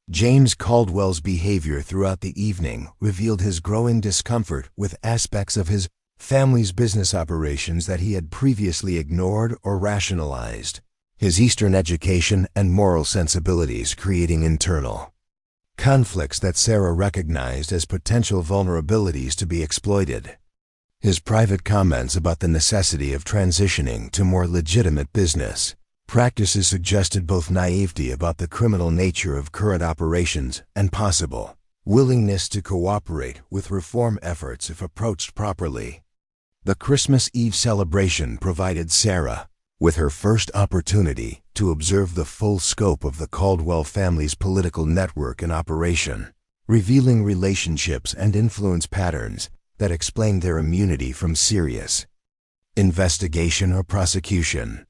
James Caldwell's behavior throughout the evening revealed his growing discomfort with aspects of his family's business operations that he had previously ignored or rationalized, his Eastern education and moral sensibilities creating internal conflicts that Sarah recognized as potential vulnerabilities to be exploited. His private comments about the necessity of transitioning to more legitimate business practices suggested both naivety about the criminal nature of current operations and possible willingness to cooperate with reform efforts if approached properly. The Christmas Eve celebration provided Sarah with her first opportunity to observe the full scope of the Caldwell family's political network in operation, revealing relationships and influence patterns that explained their immunity from serious investigation or prosecution.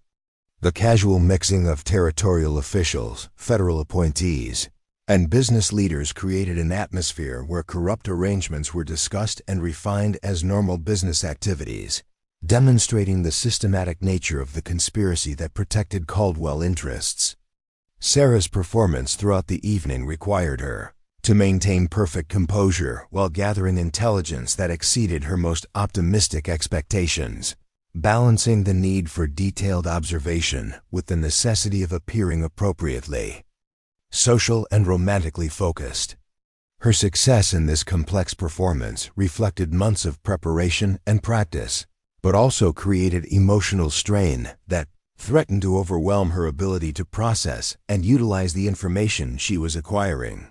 The casual mixing of territorial officials, federal appointees, and business leaders created an atmosphere where corrupt arrangements were discussed and refined as normal business activities, demonstrating the systematic nature of the conspiracy that protected Caldwell interests. Sarah's performance throughout the evening required her to maintain perfect composure while gathering intelligence that exceeded her most optimistic expectations, balancing the need for detailed observation with the necessity of appearing appropriately social and romantically focused. Her success in this complex performance reflected months of preparation and practice, but also created emotional strain that threatened to overwhelm her ability to process and utilize the information she was acquiring.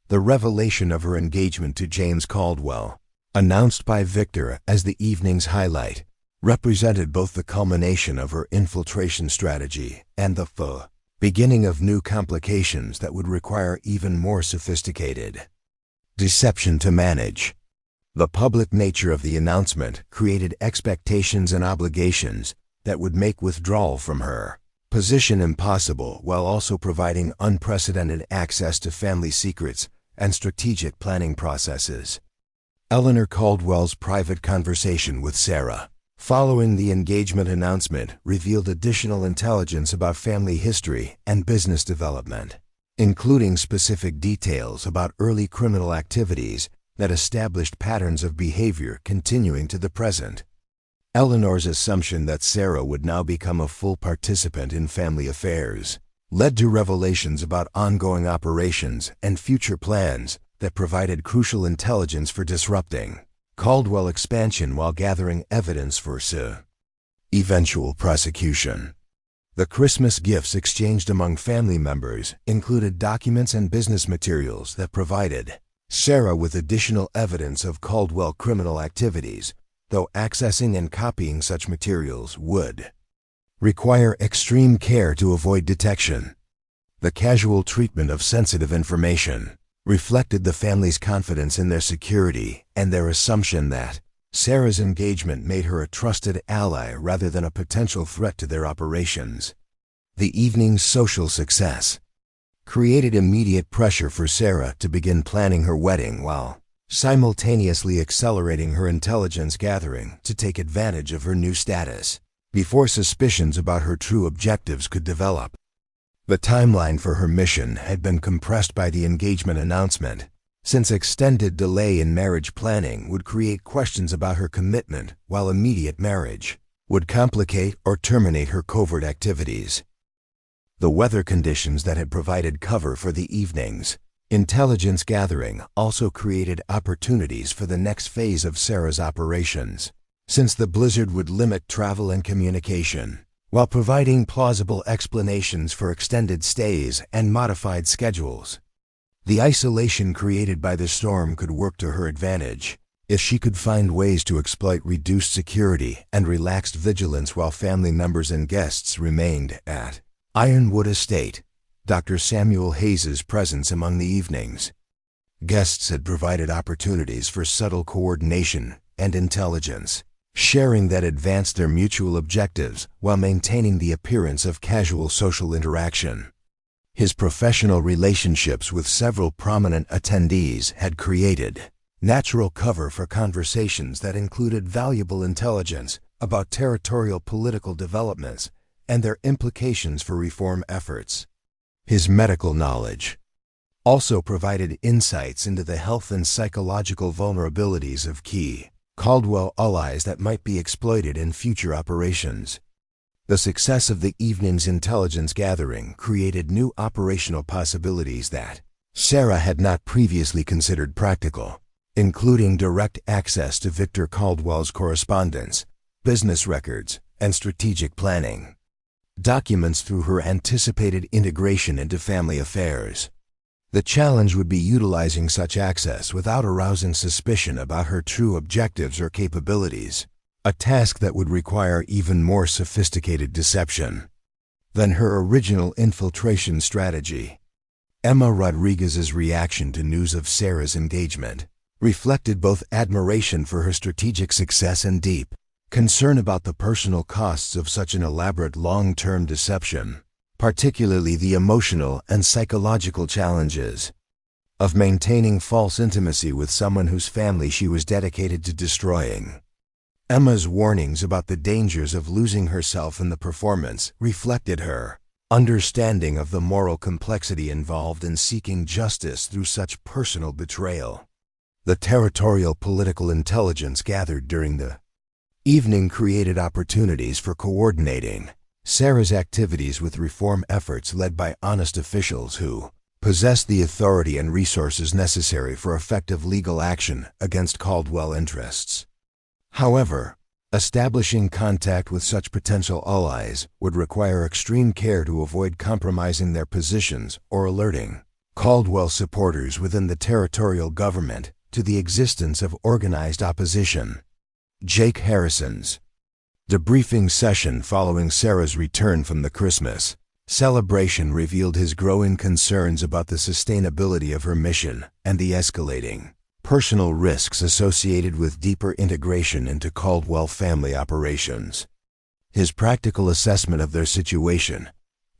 The revelation of her engagement to James Caldwell, announced by Victor as the evening's highlight, represented both the culmination of her infiltration strategy and the beginning of new complications that would require even more sophisticated deception to manage. The public nature of the announcement created expectations and obligations that would make withdrawal from her position impossible, while also providing unprecedented access to family secrets and strategic planning processes. Eleanor Caldwell's private conversation with Sarah following the engagement announcement revealed additional intelligence about family history and business development, including specific details about early criminal activities that established patterns of behavior continuing to the present. Eleanor's assumption that Sarah would now become a full participant in family affairs led to revelations about ongoing operations and future plans that provided crucial intelligence for disrupting Caldwell expansion while gathering evidence for eventual prosecution. The Christmas gifts exchanged among family members included documents and business materials that provided Sarah with additional evidence of Caldwell criminal activities, though accessing and copying such materials would require extreme care to avoid detection. The casual treatment of sensitive information reflected the family's confidence in their security and their assumption that Sarah's engagement made her a trusted ally rather than a potential threat to their operations. The evening's social success created immediate pressure for Sarah to begin planning her wedding while simultaneously accelerating her intelligence gathering to take advantage of her new status before suspicions about her true objectives could develop. The timeline for her mission had been compressed by the engagement announcement, since extended delay in marriage planning would create questions about her commitment, while immediate marriage would complicate or terminate her covert activities. The weather conditions that had provided cover for the evening's intelligence gathering also created opportunities for the next phase of Sarah's operations, since the blizzard would limit travel and communication, while providing plausible explanations for extended stays and modified schedules. The isolation created by the storm could work to her advantage, If she could find ways to exploit reduced security and relaxed vigilance while family members and guests remained at Ironwood Estate, Dr. Samuel Hayes's presence among the evenings. Guests had provided opportunities for subtle coordination and intelligence, sharing that advanced their mutual objectives while maintaining the appearance of casual social interaction. His professional relationships with several prominent attendees had created natural cover for conversations that included valuable intelligence about territorial political developments and their implications for reform efforts. His medical knowledge also provided insights into the health and psychological vulnerabilities of key Caldwell allies that might be exploited in future operations. The success of the evening's intelligence gathering created new operational possibilities that Sarah had not previously considered practical, including direct access to Victor Caldwell's correspondence, business records, and strategic planning documents through her anticipated integration into family affairs. The challenge would be utilizing such access without arousing suspicion about her true objectives or capabilities, a task that would require even more sophisticated deception than her original infiltration strategy. Emma Rodriguez's reaction to news of Sarah's engagement reflected both admiration for her strategic success and deep concern about the personal costs of such an elaborate long-term deception, particularly the emotional and psychological challenges of maintaining false intimacy with someone whose family she was dedicated to destroying. Emma's warnings about the dangers of losing herself in the performance reflected her understanding of the moral complexity involved in seeking justice through such personal betrayal. The territorial political intelligence gathered during the evening created opportunities for coordinating Sarah's activities with reform efforts led by honest officials who possessed the authority and resources necessary for effective legal action against Caldwell interests. However, establishing contact with such potential allies would require extreme care to avoid compromising their positions or alerting Caldwell supporters within the territorial government to the existence of organized opposition. Jake Harrison's debriefing session following Sarah's return from the Christmas celebration revealed his growing concerns about the sustainability of her mission and the escalating personal risks associated with deeper integration into Caldwell family operations. His practical assessment of their situation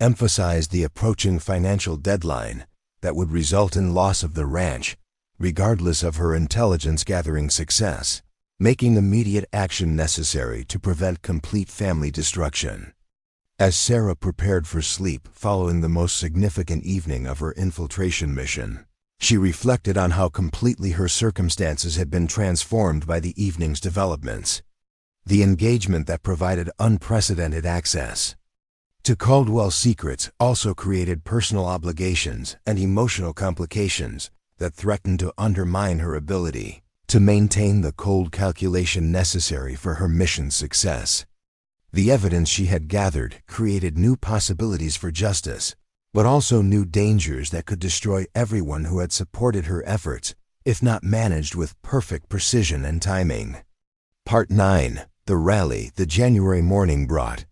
emphasized the approaching financial deadline that would result in loss of the ranch, regardless of her intelligence-gathering success, making immediate action necessary to prevent complete family destruction. As Sarah prepared for sleep following the most significant evening of her infiltration mission, she reflected on how completely her circumstances had been transformed by the evening's developments. The engagement that provided unprecedented access to Caldwell's secrets also created personal obligations and emotional complications that threatened to undermine her ability to maintain the cold calculation necessary for her mission's success. The evidence she had gathered created new possibilities for justice, but also new dangers that could destroy everyone who had supported her efforts, if not managed with perfect precision and timing. Part 9. The rally the January morning brought.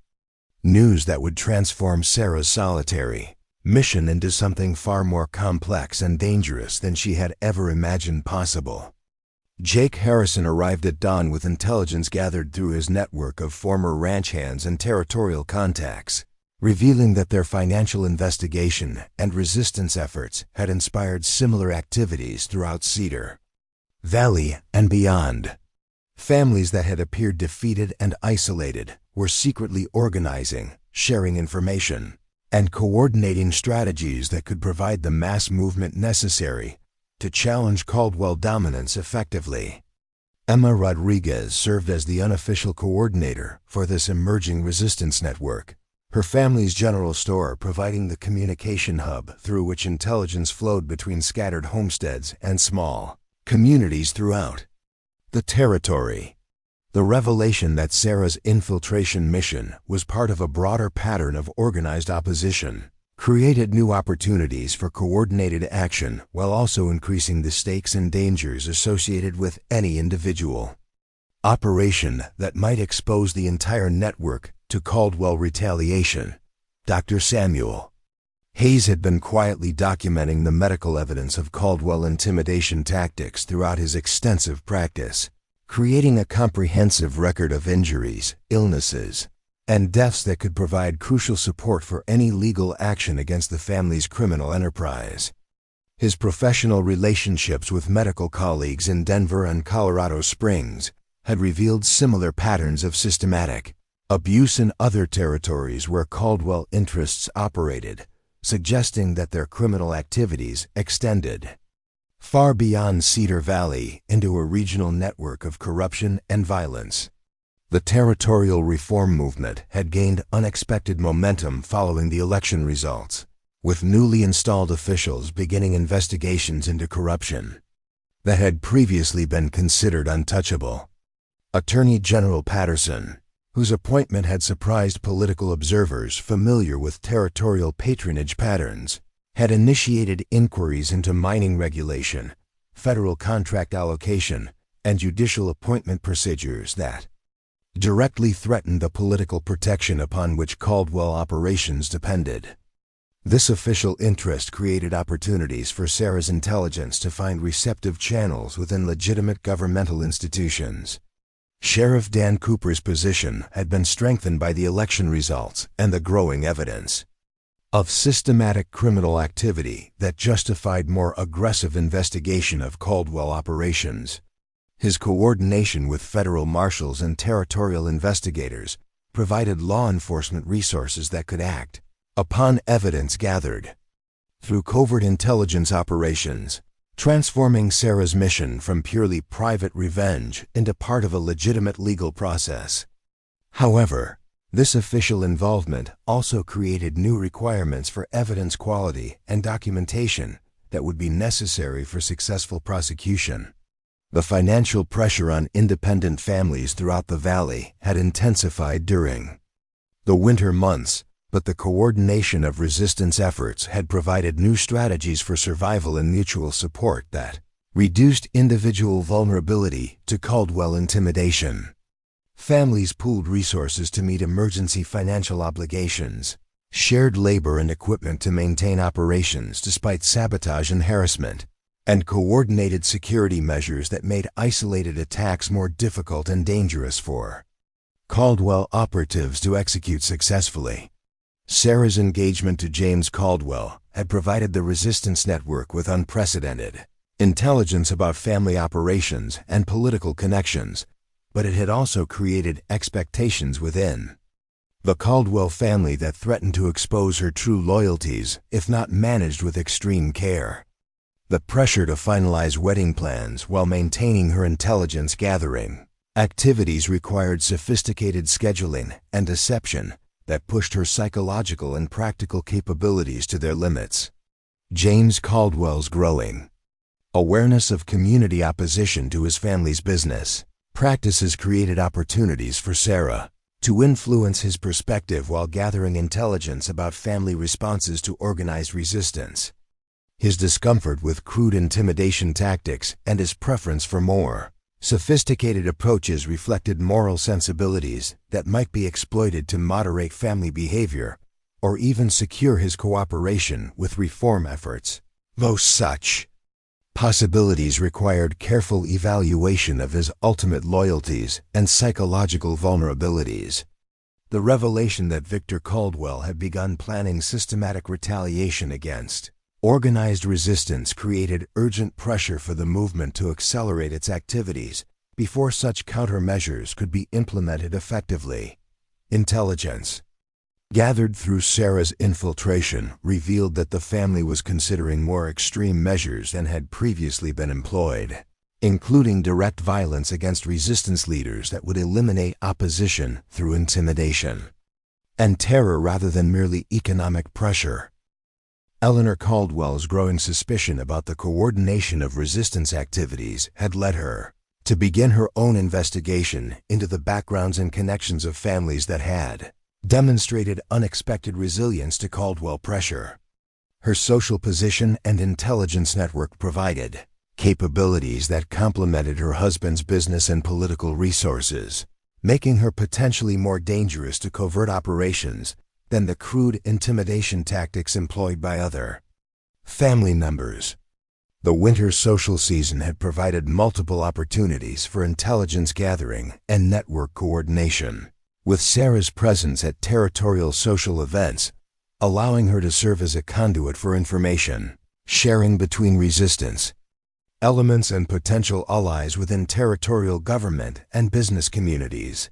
News that would transform Sarah's solitary mission into something far more complex and dangerous than she had ever imagined possible. Jake Harrison arrived at dawn with intelligence gathered through his network of former ranch hands and territorial contacts, revealing that their financial investigation and resistance efforts had inspired similar activities throughout Cedar Valley and beyond. Families that had appeared defeated and isolated were secretly organizing, sharing information, and coordinating strategies that could provide the mass movement necessary to challenge Caldwell dominance effectively. Emma Rodriguez served as the unofficial coordinator for this emerging resistance network, her family's general store providing the communication hub through which intelligence flowed between scattered homesteads and small communities throughout the territory. The revelation that Sarah's infiltration mission was part of a broader pattern of organized opposition created new opportunities for coordinated action while also increasing the stakes and dangers associated with any individual operation that might expose the entire network to Caldwell retaliation. Dr. Samuel Hayes had been quietly documenting the medical evidence of Caldwell intimidation tactics throughout his extensive practice, creating a comprehensive record of injuries, illnesses, and deaths that could provide crucial support for any legal action against the family's criminal enterprise. His professional relationships with medical colleagues in Denver and Colorado Springs had revealed similar patterns of systematic abuse in other territories where Caldwell interests operated, suggesting that their criminal activities extended far beyond Cedar Valley into a regional network of corruption and violence. The territorial reform movement had gained unexpected momentum following the election results, with newly installed officials beginning investigations into corruption that had previously been considered untouchable. Attorney General Patterson, whose appointment had surprised political observers familiar with territorial patronage patterns, had initiated inquiries into mining regulation, federal contract allocation, and judicial appointment procedures that directly threatened the political protection upon which Caldwell operations depended. This official interest created opportunities for Sarah's intelligence to find receptive channels within legitimate governmental institutions. Sheriff Dan Cooper's position had been strengthened by the election results and the growing evidence of systematic criminal activity that justified more aggressive investigation of Caldwell operations. His coordination with federal marshals and territorial investigators provided law enforcement resources that could act upon evidence gathered through covert intelligence operations, transforming Sarah's mission from purely private revenge into part of a legitimate legal process. However, this official involvement also created new requirements for evidence quality and documentation that would be necessary for successful prosecution. The financial pressure on independent families throughout the valley had intensified during the winter months, but the coordination of resistance efforts had provided new strategies for survival and mutual support that reduced individual vulnerability to Caldwell intimidation. Families pooled resources to meet emergency financial obligations, shared labor and equipment to maintain operations despite sabotage and harassment, and coordinated security measures that made isolated attacks more difficult and dangerous for Caldwell operatives to execute successfully. Sarah's engagement to James Caldwell had provided the resistance network with unprecedented intelligence about family operations and political connections, but it had also created expectations within the Caldwell family that threatened to expose her true loyalties if not managed with extreme care. The pressure to finalize wedding plans while maintaining her intelligence gathering activities required sophisticated scheduling and deception that pushed her psychological and practical capabilities to their limits. James Caldwell's growing awareness of community opposition to his family's business practices created opportunities for Sarah to influence his perspective while gathering intelligence about family responses to organized resistance. His discomfort with crude intimidation tactics and his preference for more sophisticated approaches reflected moral sensibilities that might be exploited to moderate family behavior or even secure his cooperation with reform efforts. Though such possibilities required careful evaluation of his ultimate loyalties and psychological vulnerabilities. The revelation that Victor Caldwell had begun planning systematic retaliation against organized resistance created urgent pressure for the movement to accelerate its activities before such countermeasures could be implemented effectively. Intelligence gathered through Sarah's infiltration revealed that the family was considering more extreme measures than had previously been employed, including direct violence against resistance leaders that would eliminate opposition through intimidation and terror rather than merely economic pressure. Eleanor Caldwell's growing suspicion about the coordination of resistance activities had led her to begin her own investigation into the backgrounds and connections of families that had demonstrated unexpected resilience to Caldwell pressure. Her social position and intelligence network provided capabilities that complemented her husband's business and political resources, making her potentially more dangerous to covert operations than the crude intimidation tactics employed by other family members. The winter social season had provided multiple opportunities for intelligence gathering and network coordination, with Sarah's presence at territorial social events allowing her to serve as a conduit for information sharing between resistance elements and potential allies within territorial government and business communities.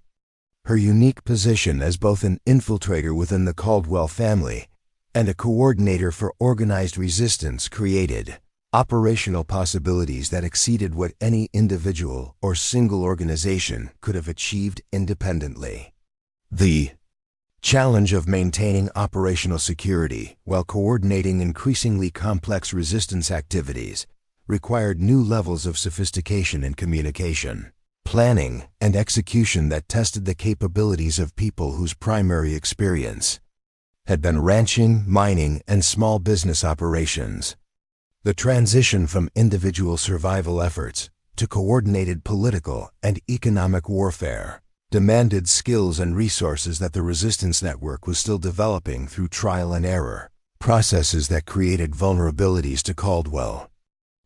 Her unique position as both an infiltrator within the Caldwell family and a coordinator for organized resistance created operational possibilities that exceeded what any individual or single organization could have achieved independently. The challenge of maintaining operational security while coordinating increasingly complex resistance activities required new levels of sophistication in communication, planning, and execution that tested the capabilities of people whose primary experience had been ranching, mining, and small business operations. The transition from individual survival efforts to coordinated political and economic warfare demanded skills and resources that the resistance network was still developing through trial and error, processes that created vulnerabilities to Caldwell.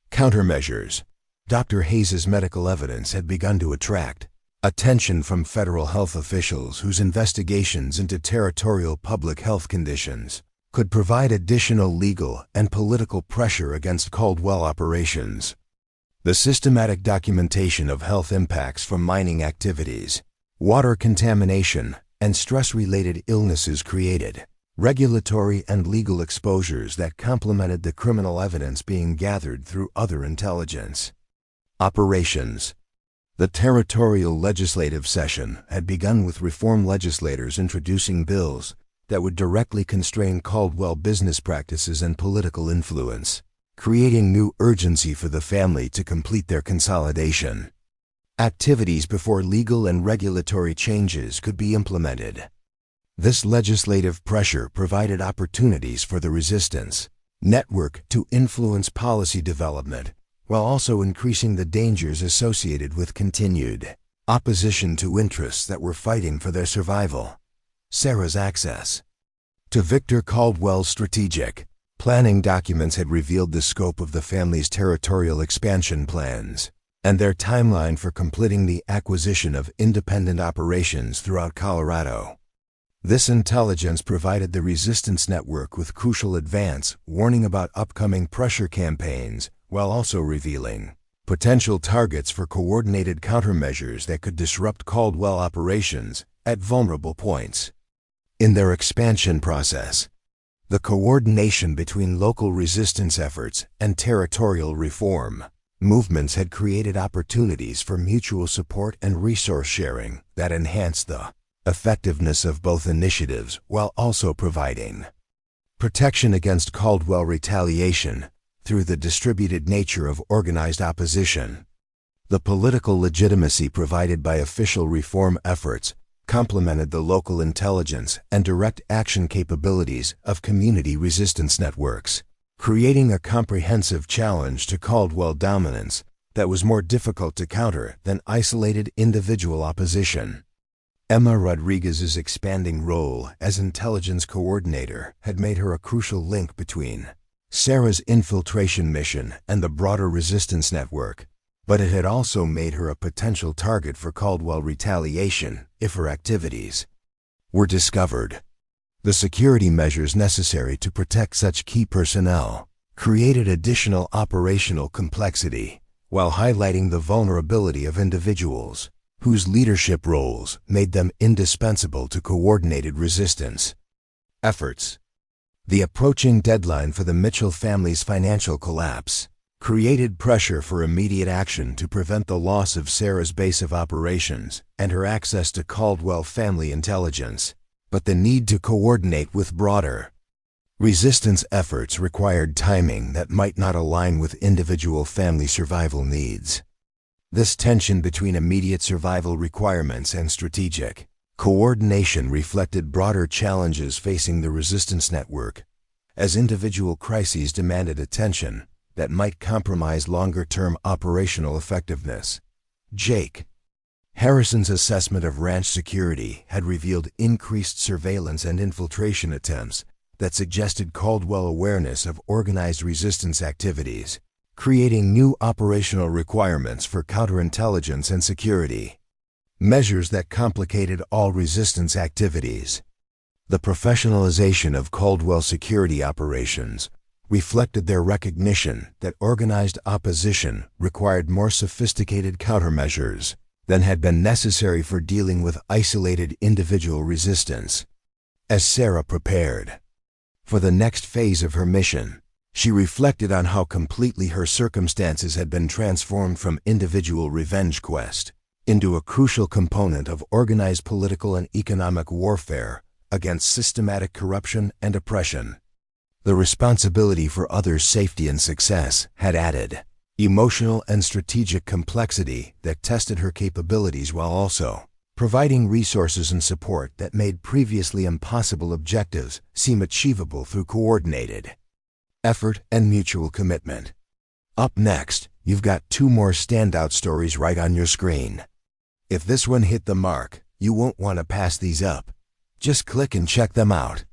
Countermeasures. Dr. Hayes's medical evidence had begun to attract attention from federal health officials whose investigations into territorial public health conditions could provide additional legal and political pressure against Caldwell operations. The systematic documentation of health impacts from mining activities, water contamination, and stress-related illnesses created regulatory and legal exposures that complemented the criminal evidence being gathered through other intelligence operations. The territorial legislative session had begun with reform legislators introducing bills that would directly constrain Caldwell business practices and political influence, creating new urgency for the family to complete their consolidation activities before legal and regulatory changes could be implemented. This legislative pressure provided opportunities for the resistance network to influence policy development, while also increasing the dangers associated with continued opposition to interests that were fighting for their survival. Sarah's access to Victor Caldwell's strategic planning documents had revealed the scope of the family's territorial expansion plans and their timeline for completing the acquisition of independent operations throughout Colorado. This intelligence provided the resistance network with crucial advance warning about upcoming pressure campaigns, while also revealing potential targets for coordinated countermeasures that could disrupt Caldwell operations at vulnerable points in their expansion process. The coordination between local resistance efforts and territorial reform movements had created opportunities for mutual support and resource sharing that enhanced the effectiveness of both initiatives while also providing protection against Caldwell retaliation through the distributed nature of organized opposition. The political legitimacy provided by official reform efforts complemented the local intelligence and direct action capabilities of community resistance networks, creating a comprehensive challenge to Caldwell dominance that was more difficult to counter than isolated individual opposition. Emma Rodriguez's expanding role as intelligence coordinator had made her a crucial link between Sarah's infiltration mission and the broader resistance network, but it had also made her a potential target for Caldwell retaliation if her activities were discovered. The security measures necessary to protect such key personnel created additional operational complexity while highlighting the vulnerability of individuals whose leadership roles made them indispensable to coordinated resistance efforts. The approaching deadline for the Mitchell family's financial collapse created pressure for immediate action to prevent the loss of Sarah's base of operations and her access to Caldwell family intelligence, but the need to coordinate with broader resistance efforts required timing that might not align with individual family survival needs. This tension between immediate survival requirements and strategic Coordination reflected broader challenges facing the resistance network, as individual crises demanded attention that might compromise longer-term operational effectiveness. Jake. Harrison's assessment of ranch security had revealed increased surveillance and infiltration attempts that suggested Caldwell awareness of organized resistance activities, creating new operational requirements for counterintelligence and security. Measures that complicated all resistance activities. The professionalization of Caldwell security operations reflected their recognition that organized opposition required more sophisticated countermeasures than had been necessary for dealing with isolated individual resistance. As Sarah prepared for the next phase of her mission, she reflected on how completely her circumstances had been transformed from individual revenge quest into a crucial component of organized political and economic warfare against systematic corruption and oppression. The responsibility for others' safety and success had added emotional and strategic complexity that tested her capabilities while also providing resources and support that made previously impossible objectives seem achievable through coordinated effort and mutual commitment. Up next, you've got 2 more standout stories right on your screen. If this one hit the mark, you won't want to pass these up. Just click and check them out.